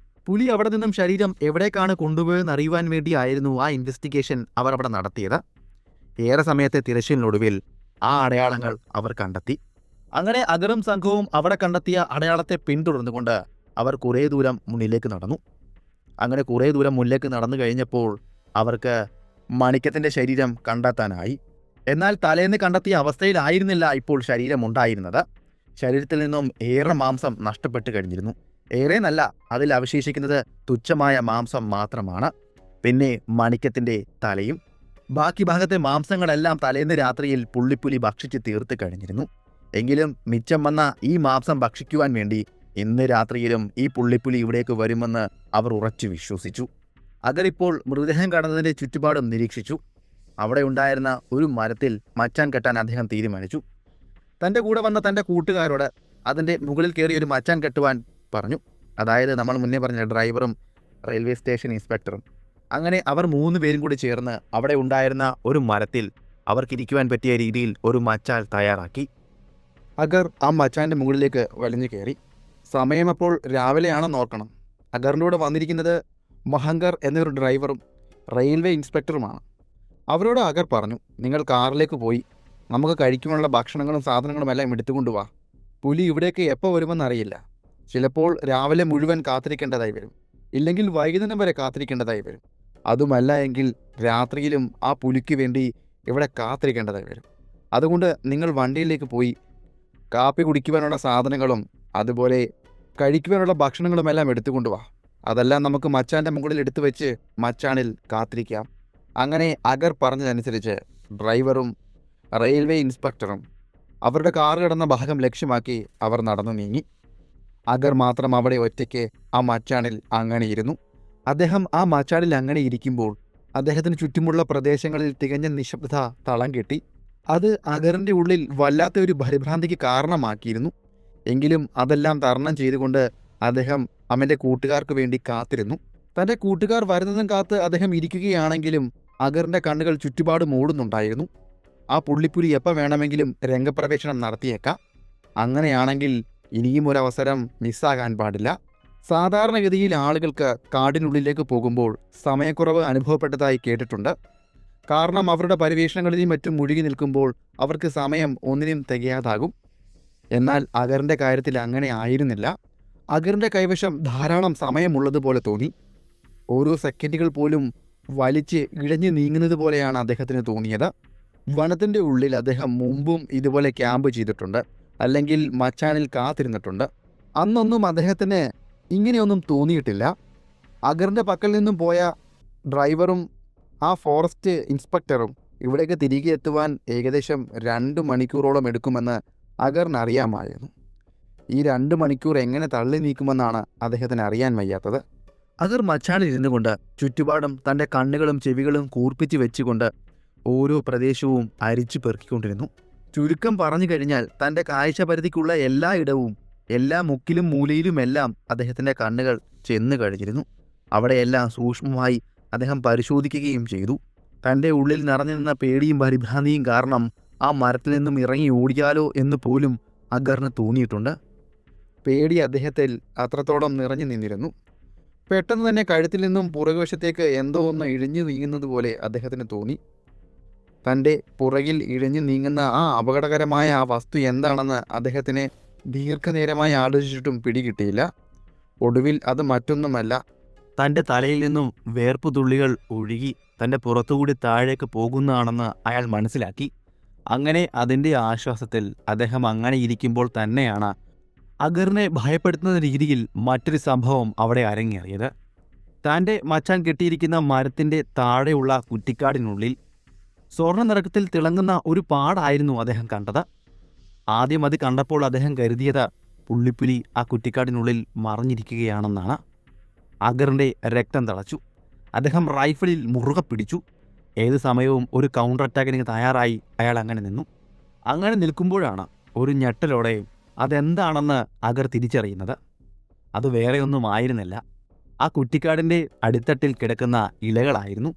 [SPEAKER 1] പുലി അവിടെ നിന്നും ശരീരം എവിടേക്കാണ് കൊണ്ടുപോയെന്ന് അറിയുവാൻ വേണ്ടിയായിരുന്നു ആ ഇൻവെസ്റ്റിഗേഷൻ അവർ അവിടെ നടത്തിയത്. ഏറെ സമയത്തെ തിരച്ചിലിനൊടുവിൽ ആ അടയാളങ്ങൾ അവർ കണ്ടെത്തി. അങ്ങനെ അഗറും സംഘവും അവിടെ കണ്ടെത്തിയ അടയാളത്തെ പിന്തുടർന്നുകൊണ്ട് അവർ കുറേ ദൂരം മുന്നിലേക്ക് നടന്നു. അങ്ങനെ കുറേ ദൂരം മുന്നിലേക്ക് നടന്നു കഴിഞ്ഞപ്പോൾ അവർക്ക് മണിക്കത്തിൻ്റെ ശരീരം കണ്ടെത്താനായി. എന്നാൽ തലേന്ന് കണ്ടെത്തിയ അവസ്ഥയിലായിരുന്നില്ല ഇപ്പോൾ ശരീരം ഉണ്ടായിരുന്നത്. ശരീരത്തിൽ നിന്നും ഏറെ മാംസം നഷ്ടപ്പെട്ട് കഴിഞ്ഞിരുന്നു. ഏറെ നല്ല, അതിൽ അവശേഷിക്കുന്നത് തുച്ഛമായ മാംസം മാത്രമാണ്. പിന്നെ മണിക്കത്തിൻ്റെ തലയും. ബാക്കി ഭാഗത്തെ മാംസങ്ങളെല്ലാം തലേന്ന് രാത്രിയിൽ പുള്ളിപ്പുലി ഭക്ഷിച്ച് തീർത്ത് കഴിഞ്ഞിരുന്നു. എങ്കിലും മിച്ചം വന്ന ഈ മാംസം ഭക്ഷിക്കുവാൻ വേണ്ടി ഇന്ന് രാത്രിയിലും ഈ പുള്ളിപ്പുലി ഇവിടേക്ക് വരുമെന്ന് അവർ ഉറച്ചു വിശ്വസിച്ചു. അഗറിപ്പോൾ മൃതദേഹം കടന്നതിൻ്റെ ചുറ്റുപാടും നിരീക്ഷിച്ചു. അവിടെ ഉണ്ടായിരുന്ന ഒരു മരത്തിൽ മച്ചാൻ കെട്ടാൻ അദ്ദേഹം തീരുമാനിച്ചു. തൻ്റെ കൂടെ വന്ന തൻ്റെ കൂട്ടുകാരോട് അതിൻ്റെ മുകളിൽ കയറി ഒരു മച്ചാൻ കെട്ടുവാൻ പറഞ്ഞു. അതായത് നമ്മൾ മുന്നേ പറഞ്ഞ ഡ്രൈവറും റെയിൽവേ സ്റ്റേഷൻ ഇൻസ്പെക്ടറും. അങ്ങനെ അവർ 3 പേരും കൂടി ചേർന്ന് അവിടെ ഉണ്ടായിരുന്ന ഒരു മരത്തിൽ അവർക്കിരിക്കുവാൻ പറ്റിയ രീതിയിൽ ഒരു മച്ചാൻ തയ്യാറാക്കി. അഗർ ആ മച്ചാൻ്റെ മുകളിലേക്ക് വലിഞ്ഞു കയറി. സമയം അപ്പോൾ രാവിലെയാണെന്ന് ഓർക്കണം. അഗറിൻ്റെ കൂടെ വന്നിരിക്കുന്നത് മഹങ്കർ എന്നൊരു ഡ്രൈവറും റെയിൽവേ ഇൻസ്പെക്ടറുമാണ്. അവരോട് അഗർ പറഞ്ഞു, നിങ്ങൾ കാറിലേക്ക് പോയി നമുക്ക് കഴിക്കുവാനുള്ള ഭക്ഷണങ്ങളും സാധനങ്ങളും എല്ലാം എടുത്തുകൊണ്ട് വാ. പുലി ഇവിടേക്ക് എപ്പോൾ വരുമെന്നറിയില്ല. ചിലപ്പോൾ രാവിലെ മുഴുവൻ കാത്തിരിക്കേണ്ടതായി വരും, ഇല്ലെങ്കിൽ വൈകുന്നേരം വരെ കാത്തിരിക്കേണ്ടതായി വരും. അതുമല്ല എങ്കിൽ രാത്രിയിലും ആ പുലിക്ക് വേണ്ടി ഇവിടെ കാത്തിരിക്കേണ്ടതായി വരും. അതുകൊണ്ട് നിങ്ങൾ വണ്ടിയിലേക്ക് പോയി കാപ്പി കുടിക്കുവാനുള്ള സാധനങ്ങളും അതുപോലെ കഴിക്കുവാനുള്ള ഭക്ഷണങ്ങളുമെല്ലാം എടുത്തുകൊണ്ട് വാ. അതെല്ലാം നമുക്ക് മച്ചാൻ്റെ മുകളിൽ എടുത്തു വെച്ച് മച്ചാനിൽ കാത്തിരിക്കാം. അങ്ങനെ അഗർ പറഞ്ഞതനുസരിച്ച് ഡ്രൈവറും റെയിൽവേ ഇൻസ്പെക്ടറും അവരുടെ കാർ കിടന്ന ഭാഗം ലക്ഷ്യമാക്കി അവർ നടന്നു നീങ്ങി. അഗർ മാത്രം അവിടെ ഒറ്റയ്ക്ക് ആ മച്ചാനിൽ അങ്ങനെ ഇരുന്നു. അദ്ദേഹം ആ മച്ചാനിൽ അങ്ങനെ ഇരിക്കുമ്പോൾ അദ്ദേഹത്തിന് ചുറ്റുമുള്ള പ്രദേശങ്ങളിൽ തികഞ്ഞ നിശബ്ദത തളം കെട്ടി. അത് അഗറിൻ്റെ ഉള്ളിൽ വല്ലാത്ത ഒരു പരിഭ്രാന്തിക്ക് കാരണമാക്കിയിരുന്നു. എങ്കിലും അതെല്ലാം തരണം ചെയ്തുകൊണ്ട് അദ്ദേഹം അവൻ്റെ കൂട്ടുകാർക്ക് വേണ്ടി കാത്തിരുന്നു. തൻ്റെ കൂട്ടുകാർ വരുന്നതും കാത്ത് അദ്ദേഹം ഇരിക്കുകയാണെങ്കിലും അഗറിൻ്റെ കണ്ണുകൾ ചുറ്റുപാട് മൂടുന്നുണ്ടായിരുന്നു. ആ പുള്ളിപ്പുലി എപ്പോൾ വേണമെങ്കിലും രംഗപ്രവേശനം നടത്തിയേക്കാം. അങ്ങനെയാണെങ്കിൽ ഇനിയും ഒരവസരം മിസ്സാകാൻ പാടില്ല. സാധാരണഗതിയിൽ ആളുകൾക്ക് കാടിനുള്ളിലേക്ക് പോകുമ്പോൾ സമയക്കുറവ് അനുഭവപ്പെട്ടതായി കേട്ടിട്ടുണ്ട്. കാരണം അവരുടെ പരിവേഷണങ്ങളിലും മറ്റും മുഴുകി നിൽക്കുമ്പോൾ അവർക്ക് സമയം ഒന്നിനും തികയാതാകും. എന്നാൽ അഗറിൻ്റെ കാര്യത്തിൽ അങ്ങനെ ആയിരുന്നില്ല. അഗറിൻ്റെ കൈവശം ധാരാളം സമയമുള്ളതുപോലെ തോന്നി. ഓരോ സെക്കൻഡുകൾ പോലും വലിച്ച് ഇഴഞ്ഞു നീങ്ങുന്നത് പോലെയാണ് അദ്ദേഹത്തിന് തോന്നിയത്. വനത്തിൻ്റെ ഉള്ളിൽ അദ്ദേഹം മുമ്പും ഇതുപോലെ ക്യാമ്പ് ചെയ്തിട്ടുണ്ട്, അല്ലെങ്കിൽ മച്ചാനിൽ കാത്തിരുന്നിട്ടുണ്ട്. അന്നൊന്നും അദ്ദേഹത്തിന് ഇങ്ങനെയൊന്നും തോന്നിയിട്ടില്ല. അഗറിൻ്റെ പക്കൽ നിന്നും പോയ ഡ്രൈവറും ആ ഫോറസ്റ്റ് ഇൻസ്പെക്ടറും ഇവിടേക്ക് തിരികെ എത്തുവാൻ ഏകദേശം 2 മണിക്കൂറോളം എടുക്കുമെന്ന് അഗറിന് അറിയാമായിരുന്നു. ഈ 2 മണിക്കൂർ എങ്ങനെ തള്ളി നീക്കുമെന്നാണ് അദ്ദേഹത്തിന് അറിയാൻ വയ്യാത്തത്. അഗർ മച്ചാനിൽ ഇരുന്നു കൊണ്ട് ചുറ്റുപാടും തൻ്റെ കണ്ണുകളും ചെവികളും കൂർപ്പിച്ച് വെച്ചുകൊണ്ട് ഓരോ പ്രദേശവും അരിച്ചു പെറുക്കിക്കൊണ്ടിരുന്നു. ചുരുക്കം പറഞ്ഞു കഴിഞ്ഞാൽ തൻ്റെ കാഴ്ച പരിധിക്കുള്ള എല്ലാ ഇടവും, എല്ലാ മുക്കിലും മൂലയിലുമെല്ലാം അദ്ദേഹത്തിൻ്റെ കണ്ണുകൾ ചെന്ന് കഴിഞ്ഞിരുന്നു. അവിടെയെല്ലാം സൂക്ഷ്മമായി അദ്ദേഹം പരിശോധിക്കുകയും ചെയ്തു. തൻ്റെ ഉള്ളിൽ നിറഞ്ഞു നിന്ന പേടിയും പരിഭ്രാന്തിയും കാരണം ആ മരത്തിൽ നിന്നും ഇറങ്ങി ഓടിയാലോ എന്ന് പോലും അഗറിന് തോന്നിയിട്ടുണ്ട്. പേടി അദ്ദേഹത്തിൽ അത്രത്തോളം നിറഞ്ഞു നിന്നിരുന്നു. പെട്ടെന്ന് തന്നെ കഴുത്തിൽ നിന്നും പുറകുവശത്തേക്ക് എന്തോ ഒന്ന് ഇഴഞ്ഞു നീങ്ങുന്നത് പോലെ അദ്ദേഹത്തിന് തോന്നി. തൻ്റെ പുറകിൽ ഇഴഞ്ഞു നീങ്ങുന്ന ആ അപകടകരമായ ആ വസ്തു എന്താണെന്ന് അദ്ദേഹത്തിന് ദീർഘനേരമായി ആലോചിച്ചിട്ടും പിടികിട്ടിയില്ല. ഒടുവിൽ അത് മറ്റൊന്നുമല്ല, തൻ്റെ തലയിൽ നിന്നും വേർപ്പു തുള്ളികൾ ഒഴുകി തൻ്റെ പുറത്തുകൂടി താഴേക്ക് പോകുന്നതാണെന്ന് അയാൾ മനസ്സിലാക്കി. അങ്ങനെ അതിൻ്റെ ആശ്വാസത്തിൽ അദ്ദേഹം അങ്ങനെ ഇരിക്കുമ്പോൾ തന്നെയാണ് അഗറിനെ ഭയപ്പെടുത്തുന്ന രീതിയിൽ മറ്റൊരു സംഭവം അവിടെ അരങ്ങേറിയത്. തൻ്റെ മച്ചാൻ കെട്ടിയിരിക്കുന്ന മരത്തിൻ്റെ താഴെയുള്ള കുറ്റിക്കാടിനുള്ളിൽ സ്വർണ്ണ നിറത്തിൽ തിളങ്ങുന്ന ഒരു പാടായിരുന്നു അദ്ദേഹം കണ്ടത്. ആദ്യം അത് കണ്ടപ്പോൾ അദ്ദേഹം കരുതിയത് പുള്ളിപ്പുലി ആ കുറ്റിക്കാടിനുള്ളിൽ മറഞ്ഞിരിക്കുകയാണെന്നാണ്. അഗറിൻ്റെ രക്തം തിളച്ചു. അദ്ദേഹം റൈഫിളിൽ മുറുകെ പിടിച്ചു. ഏത് സമയവും ഒരു കൗണ്ടർ അറ്റാക്കിന് തയ്യാറായി അയാൾ അങ്ങനെ നിന്നു. അങ്ങനെ നിൽക്കുമ്പോഴാണ് ഒരു ഞെട്ടലോടെ അതെന്താണെന്ന് അഗർ തിരിച്ചറിയുന്നത്. അത് വേറെയൊന്നും ആയിരുന്നില്ല, ആ കുറ്റിക്കാടിൻ്റെ അടിത്തട്ടിൽ കിടക്കുന്ന ഇലകളായിരുന്നു.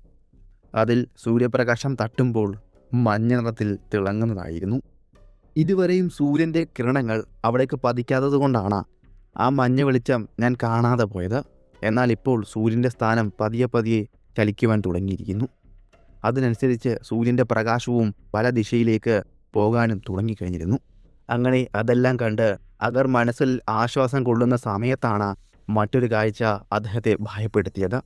[SPEAKER 1] അതിൽ സൂര്യപ്രകാശം തട്ടുമ്പോൾ മഞ്ഞ നിറത്തിൽ തിളങ്ങുന്നതായിരുന്നു. ഇതുവരെയും സൂര്യൻ്റെ കിരണങ്ങൾ അവിടേക്ക് പതിക്കാത്തതുകൊണ്ടാണ് ആ മഞ്ഞ വെളിച്ചം ഞാൻ കാണാതെ പോയത്. എന്നാൽ ഇപ്പോൾ സൂര്യൻ്റെ സ്ഥാനം പതിയെ പതിയെ ചലിക്കുവാൻ തുടങ്ങിയിരിക്കുന്നു. അതിനനുസരിച്ച് സൂര്യൻ്റെ പ്രകാശവും പല ദിശയിലേക്ക് പോകാനും തുടങ്ങിക്കഴിഞ്ഞിരുന്നു. അങ്ങനെ അതെല്ലാം കണ്ട് അഗർ മനസ്സിൽ ആശ്വാസം കൊള്ളുന്ന സമയത്താണ് മറ്റൊരു കാഴ്ച അദ്ദേഹത്തെ ഭയപ്പെടുത്തിയത്.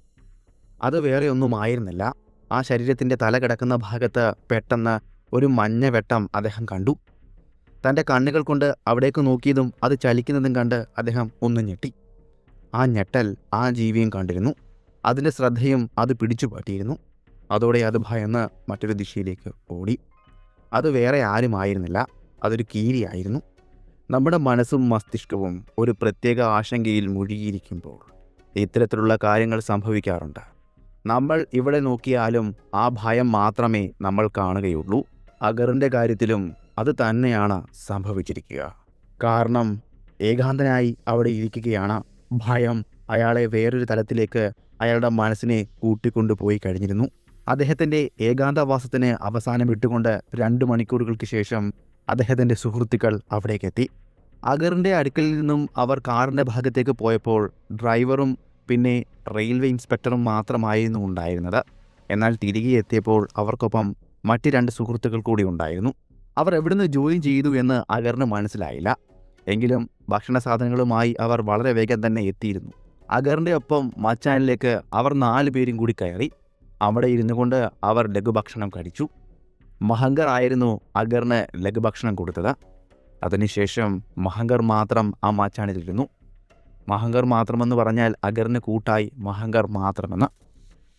[SPEAKER 1] അത് വേറെ ഒന്നുമായിരുന്നില്ല, ആ ശരീരത്തിൻ്റെ തല കിടക്കുന്ന ഭാഗത്ത് പെട്ടെന്ന് ഒരു മഞ്ഞ വെട്ടം അദ്ദേഹം കണ്ടു. തൻ്റെ കണ്ണുകൾ കൊണ്ട് അവിടേക്ക് നോക്കിയതും അത് ചലിക്കുന്നതും കണ്ട് അദ്ദേഹം ഒന്ന് ഞെട്ടി. ആ ഞെട്ടൽ ആ ജീവിയും കണ്ടിരുന്നു. അതിൻ്റെ ശ്രദ്ധയും അത് പിടിച്ചു പറ്റിയിരുന്നു. അതോടെ അത് ഭയന്ന് മറ്റൊരു ദിശയിലേക്ക് ഓടി. അത് വേറെ ആരുമായിരുന്നില്ല, അതൊരു കീരിയായിരുന്നു. നമ്മുടെ മനസ്സും മസ്തിഷ്കവും ഒരു പ്രത്യേക ആശങ്കയിൽ മുഴുകിയിരിക്കുമ്പോൾ ഇത്തരത്തിലുള്ള കാര്യങ്ങൾ സംഭവിക്കാറുണ്ട്. നമ്മൾ ഇവിടെ നോക്കിയാലും ആ ഭയം മാത്രമേ നമ്മൾ കാണുകയുള്ളൂ. അഗറിൻ്റെ കാര്യത്തിലും അത് തന്നെയാണ് സംഭവിച്ചിരിക്കുക. കാരണം ഏകാന്തനായി അവിടെ ഇരിക്കുകയാണ്. ഭയം അയാളെ വേറൊരു തലത്തിലേക്ക് അയാളുടെ മനസ്സിനെ കൂട്ടിക്കൊണ്ടുപോയി കഴിഞ്ഞിരുന്നു. അദ്ദേഹത്തിൻ്റെ ഏകാന്തവാസത്തിന് അവസാനം ഇട്ടുകൊണ്ട് 2 മണിക്കൂറുകൾക്ക് ശേഷം അദ്ദേഹത്തിൻ്റെ സുഹൃത്തുക്കൾ അവിടേക്കെത്തി. അഗറിൻ്റെ അടുക്കൽ നിന്നും അവർ കാറിൻ്റെ ഭാഗത്തേക്ക് പോയപ്പോൾ ഡ്രൈവറും പിന്നെ റെയിൽവേ ഇൻസ്പെക്ടറും മാത്രമായിരുന്നു ഉണ്ടായിരുന്നത്. എന്നാൽ തിരികെ എത്തിയപ്പോൾ അവർക്കൊപ്പം മറ്റ് 2 സുഹൃത്തുക്കൾ കൂടി ഉണ്ടായിരുന്നു. അവർ എവിടുന്ന് ജോലി ചെയ്തു എന്ന് അഗറിന് മനസ്സിലായില്ല. എങ്കിലും ഭക്ഷണ സാധനങ്ങളുമായി അവർ വളരെ വേഗം തന്നെ എത്തിയിരുന്നു. അഗറിൻ്റെ ഒപ്പം മച്ചാനിലേക്ക് അവർ 4 പേരും കൂടി കയറി. അവിടെ ഇരുന്നു കൊണ്ട് അവർ ലഘുഭക്ഷണം കഴിച്ചു. മഹങ്കർ ആയിരുന്നു അഗറിന് ലഘുഭക്ഷണം കൊടുത്തത്. അതിനുശേഷം മഹങ്കർ മാത്രം ആ മച്ചാനിലിരുന്നു. മഹങ്കർ മാത്രമെന്ന് പറഞ്ഞാൽ അഗറിന് കൂട്ടായി മഹങ്കർ മാത്രമെന്ന്.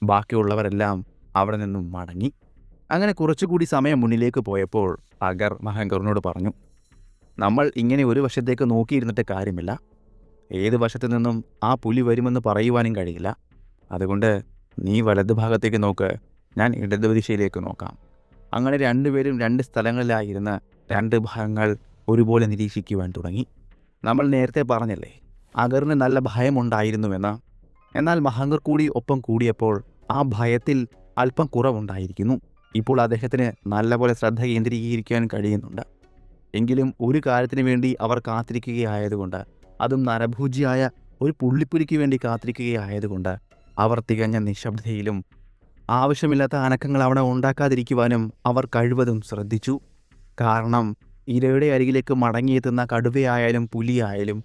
[SPEAKER 1] ബാക്കിയുള്ളവരെല്ലാം അവിടെ നിന്നും മടങ്ങി. അങ്ങനെ കുറച്ചുകൂടി സമയം മുന്നിലേക്ക് പോയപ്പോൾ അഗർ മഹങ്കറിനോട് പറഞ്ഞു, നമ്മൾ ഇങ്ങനെ ഒരു വശത്തേക്ക് നോക്കിയിരുന്നിട്ട് കാര്യമില്ല. ഏത് വശത്തു നിന്നും ആ പുലി വരുമെന്ന് പറയുവാനും കഴിയില്ല. അതുകൊണ്ട് നീ വലതുഭാഗത്തേക്ക് നോക്ക്, ഞാൻ ഇടതു ദിശയിലേക്ക് നോക്കാം. അങ്ങനെ 2 പേരും 2 സ്ഥലങ്ങളിലായിരുന്ന് 2 ഭാഗങ്ങൾ ഒരുപോലെ നിരീക്ഷിക്കുവാൻ തുടങ്ങി. നമ്മൾ നേരത്തെ പറഞ്ഞല്ലേ അഗറിന് നല്ല ഭയമുണ്ടായിരുന്നുവെന്ന്. എന്നാൽ മഹങ്കർ കൂടി ഒപ്പം കൂടിയപ്പോൾ ആ ഭയത്തിൽ അല്പം കുറവുണ്ടായിരിക്കുന്നു. ഇപ്പോൾ അദ്ദേഹത്തിന് നല്ലപോലെ ശ്രദ്ധ കേന്ദ്രീകരിക്കാൻ കഴിയുന്നുണ്ട്. എങ്കിലും ഒരു കാര്യത്തിന് വേണ്ടി അവർ കാത്തിരിക്കുകയായതുകൊണ്ട്, അതും നരഭോജിയായ ഒരു പുള്ളിപ്പുലിക്ക് വേണ്ടി കാത്തിരിക്കുകയായതുകൊണ്ട് അവർ തികഞ്ഞ നിശബ്ദതയിലും ആവശ്യമില്ലാത്ത അനക്കങ്ങൾ അവിടെ ഉണ്ടാക്കാതിരിക്കുവാനും അവർ കഴിവതും ശ്രദ്ധിച്ചു. കാരണം ഇരയുടെ അരികിലേക്ക് മടങ്ങിയെത്തുന്ന കടുവയായാലും പുലിയായാലും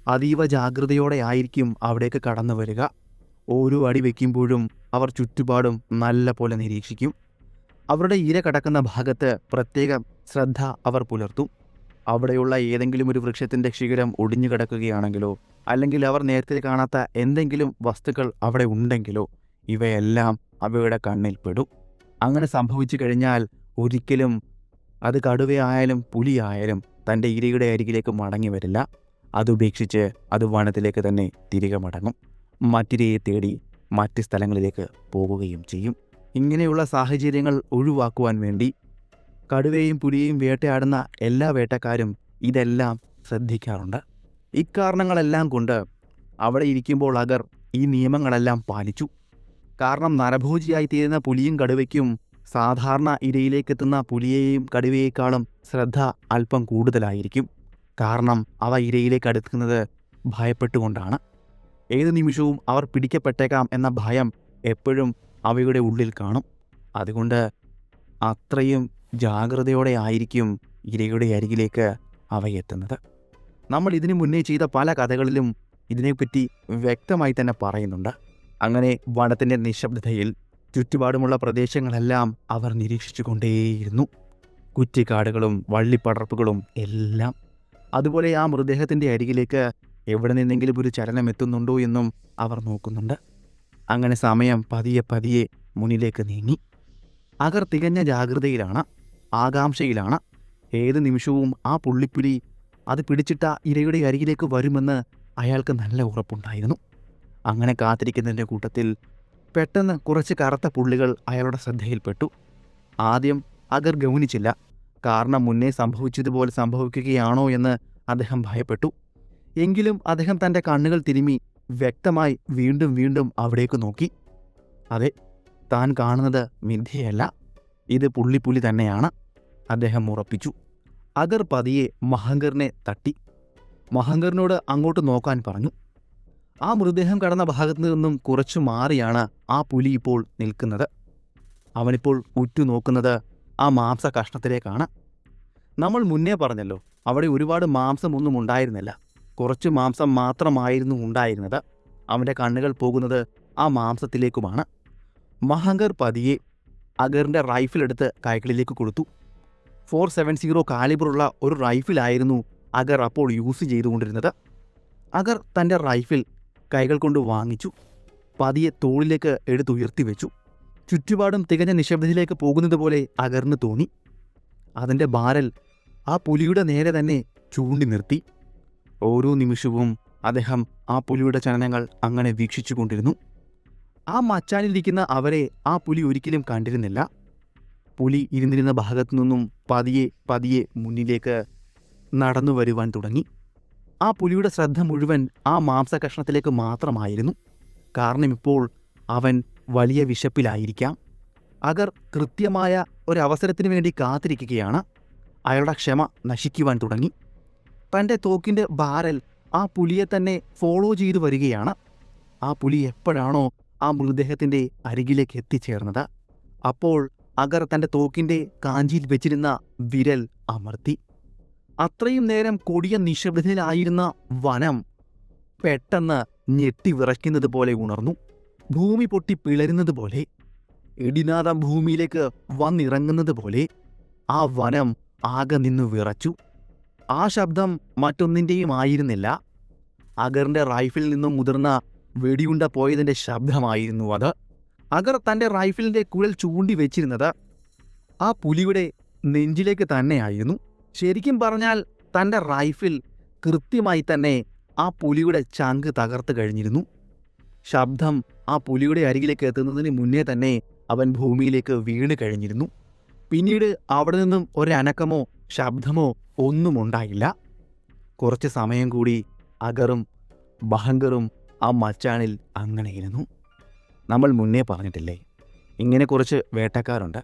[SPEAKER 1] അതീവ ജാഗ്രതയോടെ ആയിരിക്കും അവിടേക്ക് കടന്നു വരിക. ഓരോ അടി വയ്ക്കുമ്പോഴും അവർ ചുറ്റുപാടും നല്ല പോലെ നിരീക്ഷിക്കും. അവരുടെ ഇര കടക്കുന്ന ഭാഗത്ത് പ്രത്യേകം ശ്രദ്ധ അവർ പുലർത്തും. അവിടെയുള്ള ഏതെങ്കിലും ഒരു വൃക്ഷത്തിൻ്റെ ശിഖരം ഒടിഞ്ഞു കിടക്കുകയാണെങ്കിലോ അല്ലെങ്കിൽ അവർ നേരത്തെ കാണാത്ത എന്തെങ്കിലും വസ്തുക്കൾ അവിടെ ഉണ്ടെങ്കിലോ ഇവയെല്ലാം അവയുടെ കണ്ണിൽ പെടും. അങ്ങനെ സംഭവിച്ചു കഴിഞ്ഞാൽ ഒരിക്കലും അത് കടുവയായാലും പുലിയായാലും തൻ്റെ ഇരയുടെ അരികിലേക്ക് മടങ്ങി വരില്ല. അതുപേക്ഷിച്ച് അത് വനത്തിലേക്ക് തന്നെ തിരികെ മടങ്ങും. മറ്റിരയെ തേടി മറ്റ് സ്ഥലങ്ങളിലേക്ക് പോകുകയും ചെയ്യും. ഇങ്ങനെയുള്ള സാഹചര്യങ്ങൾ ഒഴിവാക്കുവാൻ വേണ്ടി കടുവയും പുലിയെയും വേട്ടയാടുന്ന എല്ലാ വേട്ടക്കാരും ഇതെല്ലാം ശ്രദ്ധിക്കാറുണ്ട്. ഇക്കാരണങ്ങളെല്ലാം കൊണ്ട് അവിടെ ഇരിക്കുമ്പോൾ അഗർ ഈ നിയമങ്ങളെല്ലാം പാലിച്ചു. കാരണം നരഭോജിയായി തീരുന്ന പുലിയും കടുവയ്ക്കും സാധാരണ ഇരയിലേക്കെത്തുന്ന പുലിയെയും കടുവയേക്കാളും ശ്രദ്ധ അല്പം കൂടുതലായിരിക്കും. കാരണം അവ ഇരയിലേക്ക് അടുക്കുന്നത് ഭയപ്പെട്ടുകൊണ്ടാണ്. ഏതു നിമിഷവും അവർ പിടിക്കപ്പെട്ടേക്കാം എന്ന ഭയം എപ്പോഴും അവയുടെ ഉള്ളിൽ കാണും. അതുകൊണ്ട് അത്രയും ജാഗ്രതയോടെ ആയിരിക്കും ഇരയുടെ അരികിലേക്ക് അവ എത്തുന്നത്. നമ്മൾ ഇതിനു മുന്നേ ചെയ്ത പല കഥകളിലും ഇതിനെപ്പറ്റി വ്യക്തമായി തന്നെ പറയുന്നുണ്ട്. അങ്ങനെ വനത്തിൻ്റെ നിശബ്ദതയിൽ ചുറ്റുപാടുമുള്ള പ്രദേശങ്ങളെല്ലാം അവർ നിരീക്ഷിച്ചു കൊണ്ടേയിരുന്നു. കുറ്റിക്കാടുകളും വള്ളിപ്പടർപ്പുകളും എല്ലാം. അതുപോലെ ആ മൃതദേഹത്തിൻ്റെ അരികിലേക്ക് എവിടെ നിന്നെങ്കിലും ഒരു ചലനം എത്തുന്നുണ്ടോ എന്നും അവർ നോക്കുന്നുണ്ട്. അങ്ങനെ സമയം പതിയെ പതിയെ മുന്നിലേക്ക് നീങ്ങി. അഗർ തികഞ്ഞ ജാഗ്രതയിലാണ്, ആകാംക്ഷയിലാണ്. ഏത് നിമിഷവും ആ പുള്ളിപ്പുലി അത് പിടിച്ചിട്ട ഇരയുടെ അരികിലേക്ക് വരുമെന്ന് അയാൾക്ക് നല്ല ഉറപ്പുണ്ടായിരുന്നു. അങ്ങനെ കാത്തിരിക്കുന്നതിൻ്റെ കൂട്ടത്തിൽ പെട്ടെന്ന് കുറച്ച് കറുത്ത പുള്ളികൾ അയാളുടെ ശ്രദ്ധയിൽപ്പെട്ടു. ആദ്യം അഗർ ഗൗനിച്ചില്ല. കാരണം മുന്നേ സംഭവിച്ചതുപോലെ സംഭവിക്കുകയാണോ എന്ന് അദ്ദേഹം ഭയപ്പെട്ടു. എങ്കിലും അദ്ദേഹം തൻ്റെ കണ്ണുകൾ തിരുമ്മി വ്യക്തമായി വീണ്ടും വീണ്ടും അവിടേക്ക് നോക്കി. അതെ, താൻ കാണുന്നത് മിഥ്യയല്ല, ഇത് പുള്ളിപ്പുലി തന്നെയാണ്, അദ്ദേഹം ഉറപ്പിച്ചു. അഗർ പതിയെ മഹങ്കറിനെ തട്ടി. മഹങ്കറിനോട് അങ്ങോട്ട് നോക്കാൻ പറഞ്ഞു. ആ മൃതദേഹം കടന്ന ഭാഗത്തു നിന്നും കുറച്ചു മാറിയാണ് ആ പുലി ഇപ്പോൾ നിൽക്കുന്നത്. അവനിപ്പോൾ ഉറ്റുനോക്കുന്നത് ആ മാംസ കഷ്ണത്തിലേക്കാണ്. നമ്മൾ മുന്നേ പറഞ്ഞല്ലോ, അവിടെ ഒരുപാട് മാംസമൊന്നും ഉണ്ടായിരുന്നില്ല, കുറച്ച് മാംസം മാത്രമായിരുന്നു ഉണ്ടായിരുന്നത്. അവൻ്റെ കണ്ണുകൾ പോകുന്നത് ആ മാംസത്തിലേക്കുമാണ്. മഹങ്കർ പതിയെ അഗറിൻ്റെ റൈഫിൾ എടുത്ത് കൈകളിലേക്ക് കൊടുത്തു. 470 കാലിബറുള്ള ഒരു റൈഫിലായിരുന്നു അഗർ അപ്പോൾ യൂസ് ചെയ്തുകൊണ്ടിരുന്നത്. അഗർ തൻ്റെ റൈഫിൾ കൈകൾ കൊണ്ട് വാങ്ങിച്ചു. പതിയെ തോളിലേക്ക് എടുത്തുയർത്തി വെച്ചു. ചുറ്റുപാടും തികഞ്ഞ നിശബ്ദതയിലേക്ക് പോകുന്നത് പോലെ അഗറിന് തോന്നി. അതിൻ്റെ ബാരൽ ആ പുലിയുടെ നേരെ തന്നെ ചൂണ്ടി നിർത്തി. ഓരോ നിമിഷവും അദ്ദേഹം ആ പുലിയുടെ ചലനങ്ങൾ അങ്ങനെ വീക്ഷിച്ചു കൊണ്ടിരുന്നു. ആ മച്ചാനിലിരിക്കുന്ന അവരെ ആ പുലി ഒരിക്കലും കണ്ടിരുന്നില്ല. പുലി ഇരുന്നിരുന്ന ഭാഗത്തു നിന്നും പതിയെ പതിയെ മുന്നിലേക്ക് നടന്നു വരുവാൻ തുടങ്ങി. ആ പുലിയുടെ ശ്രദ്ധ മുഴുവൻ ആ മാംസകഷ്ണത്തിലേക്ക് മാത്രമായിരുന്നു. കാരണം ഇപ്പോൾ അവൻ വലിയ വിശപ്പിലായിരിക്കാം. അഗർ കൃത്യമായ ഒരവസരത്തിന് വേണ്ടി കാത്തിരിക്കുകയാണ്. അയാളുടെ ക്ഷമ നശിക്കുവാൻ തുടങ്ങി. തൻ്റെ തോക്കിൻ്റെ ബാരൽ ആ പുലിയെ തന്നെ ഫോളോ ചെയ്തു വരികയാണ്. ആ പുലി എപ്പോഴാണോ ആ മൃതദേഹത്തിൻ്റെ അരികിലേക്ക് എത്തിച്ചേർന്നത്, അപ്പോൾ അഗർ തൻ്റെ തോക്കിൻ്റെ കാഞ്ചിയിൽ വെച്ചിരുന്ന വിരൽ അമർത്തി. അത്രയും നേരം കൊടിയ നിശബ്ദതയിലായിരുന്ന വനം പെട്ടെന്ന് ഞെട്ടിവിറയ്ക്കുന്നത് പോലെ ഉണർന്നു. ഭൂമി പൊട്ടി പിളരുന്നത് പോലെ, ഇടിനാദം ഭൂമിയിലേക്ക് വന്നിറങ്ങുന്നത് പോലെ ആ വനം ആകെ നിന്നു വിറച്ചു. ആ ശബ്ദം മറ്റൊന്നിൻ്റെയും ആയിരുന്നില്ല. അഗറിൻ്റെ റൈഫിലിൽ നിന്നും മുതിർന്ന വെടിയുണ്ട പോയതിൻ്റെ ശബ്ദമായിരുന്നു അത്. അഗർ തൻ്റെ റൈഫിലിൻ്റെ കുഴൽ ചൂണ്ടി വെച്ചിരുന്നത് ആ പുലിയുടെ നെഞ്ചിലേക്ക് തന്നെയായിരുന്നു. ശരിക്കും പറഞ്ഞാൽ തൻ്റെ റൈഫിൽ കൃത്യമായി തന്നെ ആ പുലിയുടെ ചങ്ക് തകർത്ത് കഴിഞ്ഞിരുന്നു. ശബ്ദം ആ പുലിയുടെ അരികിലേക്ക് എത്തുന്നതിന് മുന്നേ തന്നെ അവൻ ഭൂമിയിലേക്ക് വീണ് കഴിഞ്ഞിരുന്നു. പിന്നീട് അവിടെ നിന്നും ഒരനക്കമോ ശബ്ദമോ ഒന്നും ഉണ്ടായില്ല. കുറച്ച് സമയം കൂടി അഗറും ബഹങ്കറും ആ മച്ചാനിൽ അങ്ങനെയിരുന്നു. നമ്മൾ മുന്നേ പറഞ്ഞിട്ടില്ലേ, ഇങ്ങനെ കുറച്ച് വേട്ടക്കാരുണ്ട്.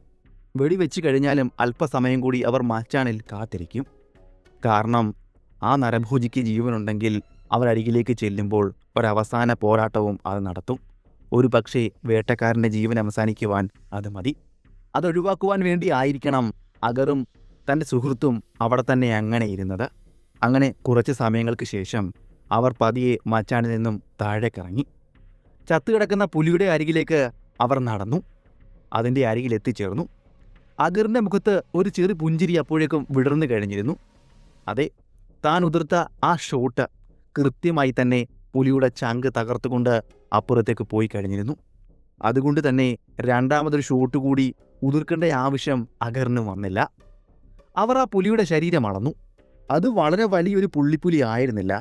[SPEAKER 1] വെടിവെച്ച് കഴിഞ്ഞാലും അല്പസമയം കൂടി അവർ മച്ചാനിൽ കാത്തിരിക്കും. കാരണം ആ നരഭോജിക്ക് ജീവനുണ്ടെങ്കിൽ അവരരികിലേക്ക് ചെല്ലുമ്പോൾ ഒരവസാന പോരാട്ടവും അത് നടത്തും. ഒരു പക്ഷേ വേട്ടക്കാരൻ്റെ ജീവൻ അവസാനിക്കുവാൻ അത് മതി. അതൊഴിവാക്കുവാൻ വേണ്ടി ആയിരിക്കണം അഗറും തൻ്റെ സുഹൃത്തും അവിടെ തന്നെ അങ്ങനെ ഇരുന്നത്. അങ്ങനെ കുറച്ച് സമയങ്ങൾക്ക് ശേഷം അവർ പതിയെ മച്ചാനിൽ നിന്നും താഴേക്കിറങ്ങി. ചത്തുകിടക്കുന്ന പുലിയുടെ അരികിലേക്ക് അവർ നടന്നു. അതിൻ്റെ അരികിൽ എത്തിച്ചേർന്നു. അഗറിൻ്റെ മുഖത്ത് ഒരു ചെറു പുഞ്ചിരി അപ്പോഴേക്കും വിടർന്നു കഴിഞ്ഞിരുന്നു. അതെ, താൻ ഉതിർത്ത ആ ഷോട്ട് കൃത്യമായി തന്നെ പുലിയുടെ ചങ്ക് തകർത്തുകൊണ്ട് അപ്പുറത്തേക്ക് പോയി കഴിഞ്ഞിരുന്നു. അതുകൊണ്ട് തന്നെ രണ്ടാമതൊരു ഷോട്ട് കൂടി ഉതിർക്കേണ്ട ആവശ്യം അഗറിന് വന്നില്ല. അവർ ആ പുലിയുടെ ശരീരം അളന്നു. അത് വളരെ വലിയൊരു പുള്ളിപ്പുലി ആയിരുന്നില്ല.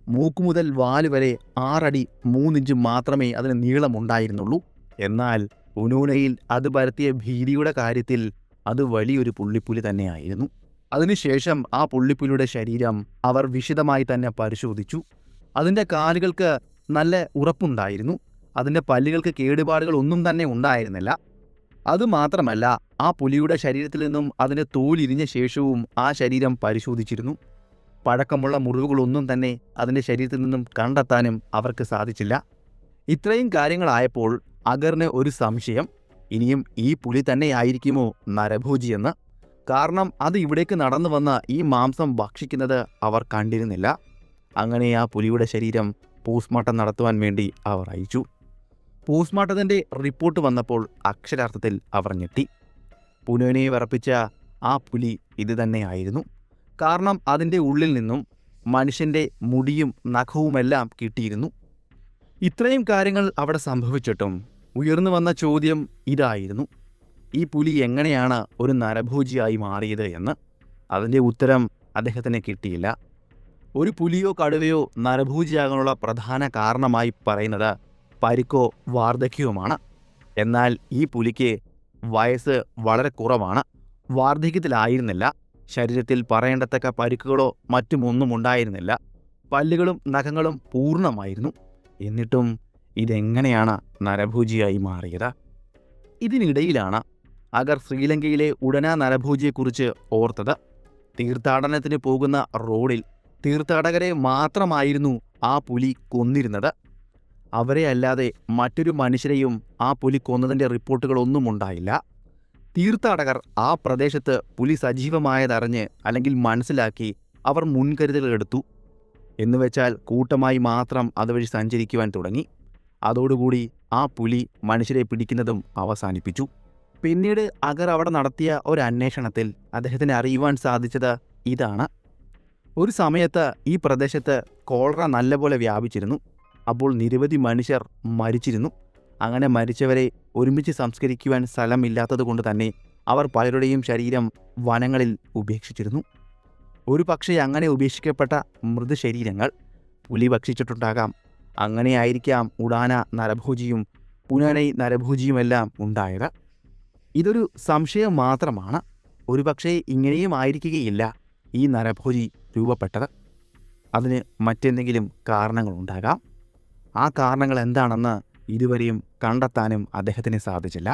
[SPEAKER 1] മൂക്ക് മുതൽ വാല് വരെ 6 അടി 3 ഇഞ്ച് മാത്രമേ അതിന് നീളമുണ്ടായിരുന്നുള്ളൂ. എന്നാൽ ഉനൂനയിൽ അത് പരത്തിയ ഭീതിയുടെ കാര്യത്തിൽ അത് വലിയൊരു പുള്ളിപ്പുലി തന്നെയായിരുന്നു. അതിനുശേഷം ആ പുള്ളിപ്പുലിയുടെ ശരീരം അവർ വിശദമായി തന്നെ പരിശോധിച്ചു. അതിൻ്റെ കാലുകൾക്ക് നല്ല ഉറപ്പുണ്ടായിരുന്നു. അതിൻ്റെ പല്ലുകൾക്ക് കേടുപാടുകൾ ഒന്നും തന്നെ ഉണ്ടായിരുന്നില്ല. അതുമാത്രമല്ല, ആ പുലിയുടെ ശരീരത്തിൽ നിന്നും അതിൻ്റെ തോലിരിഞ്ഞ ശേഷവും ആ ശരീരം പരിശോധിച്ചിരുന്നു. പഴക്കമുള്ള മുറിവുകളൊന്നും തന്നെ അതിൻ്റെ ശരീരത്തിൽ നിന്നും കണ്ടെത്താനും അവർക്ക് സാധിച്ചില്ല. ഇത്രയും കാര്യങ്ങളായപ്പോൾ അഗറിന് ഒരു സംശയം, ഇനിയും ഈ പുലി തന്നെയായിരിക്കുമോ നരഭോജിയെന്ന്. കാരണം അത് ഇവിടേക്ക് നടന്നു വന്ന ഈ മാംസം ഭക്ഷിക്കുന്നത് അവർ കണ്ടിരുന്നില്ല. അങ്ങനെ ആ പുലിയുടെ ശരീരം പോസ്റ്റ്മോർട്ടം നടത്തുവാൻ വേണ്ടി അവർ അയച്ചു. പോസ്റ്റ്മോർട്ടത്തിൻ്റെ റിപ്പോർട്ട് വന്നപ്പോൾ അക്ഷരാർത്ഥത്തിൽ അവർ ഞെട്ടി. പുനോനെ വിറപ്പിച്ച ആ പുലി ഇത് തന്നെയായിരുന്നു. കാരണം അതിൻ്റെ ഉള്ളിൽ നിന്നും മനുഷ്യൻ്റെ മുടിയും നഖവുമെല്ലാം കിട്ടിയിരുന്നു. ഇത്രയും കാര്യങ്ങൾ അവിടെ സംഭവിച്ചിട്ടും ഉയർന്നു വന്ന ചോദ്യം ഇതായിരുന്നു: ഈ പുലി എങ്ങനെയാണ് ഒരു നരഭോജിയായി മാറിയത് എന്ന്. അതിൻ്റെ ഉത്തരം അദ്ദേഹത്തിന് കിട്ടിയില്ല. ഒരു പുലിയോ കടുവയോ നരഭോജിയാകാനുള്ള പ്രധാന കാരണമായി പറയുന്നത് പരിക്കോ വാർദ്ധക്യവുമാണ്. എന്നാൽ ഈ പുലിക്ക് വയസ്സ് വളരെ കുറവാണ്, വാർദ്ധക്യത്തിലായിരുന്നില്ല. ശരീരത്തിൽ പറയേണ്ടത്തക്ക പരിക്കുകളോ മറ്റുമൊന്നും ഉണ്ടായിരുന്നില്ല. പല്ലുകളും നഖങ്ങളും പൂർണ്ണമായിരുന്നു. എന്നിട്ടും ഇതെങ്ങനെയാണ് നരഭോജിയായി മാറിയത്? ഇതിനിടയിലാണ് അഗർ ശ്രീലങ്കയിലെ ഉടന നരഭോജിയെക്കുറിച്ച് ഓർത്തത്. തീർത്ഥാടനത്തിന് പോകുന്ന റോഡിൽ തീർത്ഥാടകരെ മാത്രമായിരുന്നു ആ പുലി കൊന്നിരുന്നത്. അവരെ അല്ലാതെ മറ്റൊരു മനുഷ്യരെയും ആ പുലി കൊന്നതിൻ്റെ റിപ്പോർട്ടുകളൊന്നും ഉണ്ടായില്ല. തീർത്ഥാടകർ ആ പ്രദേശത്ത് പുലി സജീവമായതറിഞ്ഞ് അല്ലെങ്കിൽ മനസ്സിലാക്കി അവർ മുൻകരുതലുകളെടുത്തു. എന്നുവെച്ചാൽ കൂട്ടമായി മാത്രം അതുവഴി സഞ്ചരിക്കുവാൻ തുടങ്ങി. അതോടുകൂടി ആ പുലി മനുഷ്യരെ പിടിക്കുന്നതും അവസാനിപ്പിച്ചു. പിന്നീട് അഗർ അവിടെ നടത്തിയ ഒരു അന്വേഷണത്തിൽ അദ്ദേഹത്തിന് അറിയുവാൻ സാധിച്ചത് ഇതാണ്: ഒരു സമയത്ത് ഈ പ്രദേശത്ത് കോളറ നല്ലപോലെ വ്യാപിച്ചിരുന്നു. അപ്പോൾ നിരവധി മനുഷ്യർ മരിച്ചിരുന്നു. അങ്ങനെ മരിച്ചവരെ ഒരുമിച്ച് സംസ്കരിക്കുവാൻ സ്ഥലമില്ലാത്തതുകൊണ്ട് തന്നെ അവർ പലരുടെയും ശരീരം വനങ്ങളിൽ ഉപേക്ഷിച്ചിരുന്നു. ഒരു പക്ഷേ അങ്ങനെ ഉപേക്ഷിക്കപ്പെട്ട മൃതശരീരങ്ങൾ പുലി ഭക്ഷിച്ചിട്ടുണ്ടാകാം. അങ്ങനെയായിരിക്കാം ഉഡാന നരഭോജിയും പുനനൈ നരഭോജിയുമെല്ലാം ഉണ്ടായത്. ഇതൊരു സംശയം മാത്രമാണ്. ഒരുപക്ഷേ ഇങ്ങനെയും ആയിരിക്കുകയില്ല ഈ നരഭോജി രൂപപ്പെട്ടത്. അതിന് മറ്റെന്തെങ്കിലും കാരണങ്ങളുണ്ടാകാം. ആ കാരണങ്ങൾ എന്താണെന്ന് ഇതുവരെയും കണ്ടെത്താനും അദ്ദേഹത്തിന് സാധിച്ചില്ല.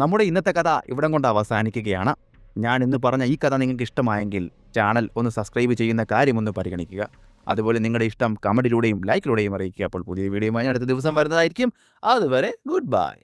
[SPEAKER 1] നമ്മുടെ ഇന്നത്തെ കഥ ഇവിടം കൊണ്ട് അവസാനിക്കുകയാണ്. ഞാൻ ഇന്ന് പറഞ്ഞ ഈ കഥ നിങ്ങൾക്ക് ഇഷ്ടമായെങ്കിൽ ചാനൽ ഒന്ന് സബ്സ്ക്രൈബ് ചെയ്യുന്ന കാര്യമൊന്ന് പരിഗണിക്കുക. അതുപോലെ നിങ്ങളുടെ ഇഷ്ടം കമൻറ്റിലൂടെയും ലൈക്കിലൂടെയും അറിയിക്കുക. അപ്പോൾ പുതിയ വീഡിയോയുമായി അടുത്ത ദിവസം വരുന്നതായിരിക്കും. അതുവരെ ഗുഡ് ബൈ.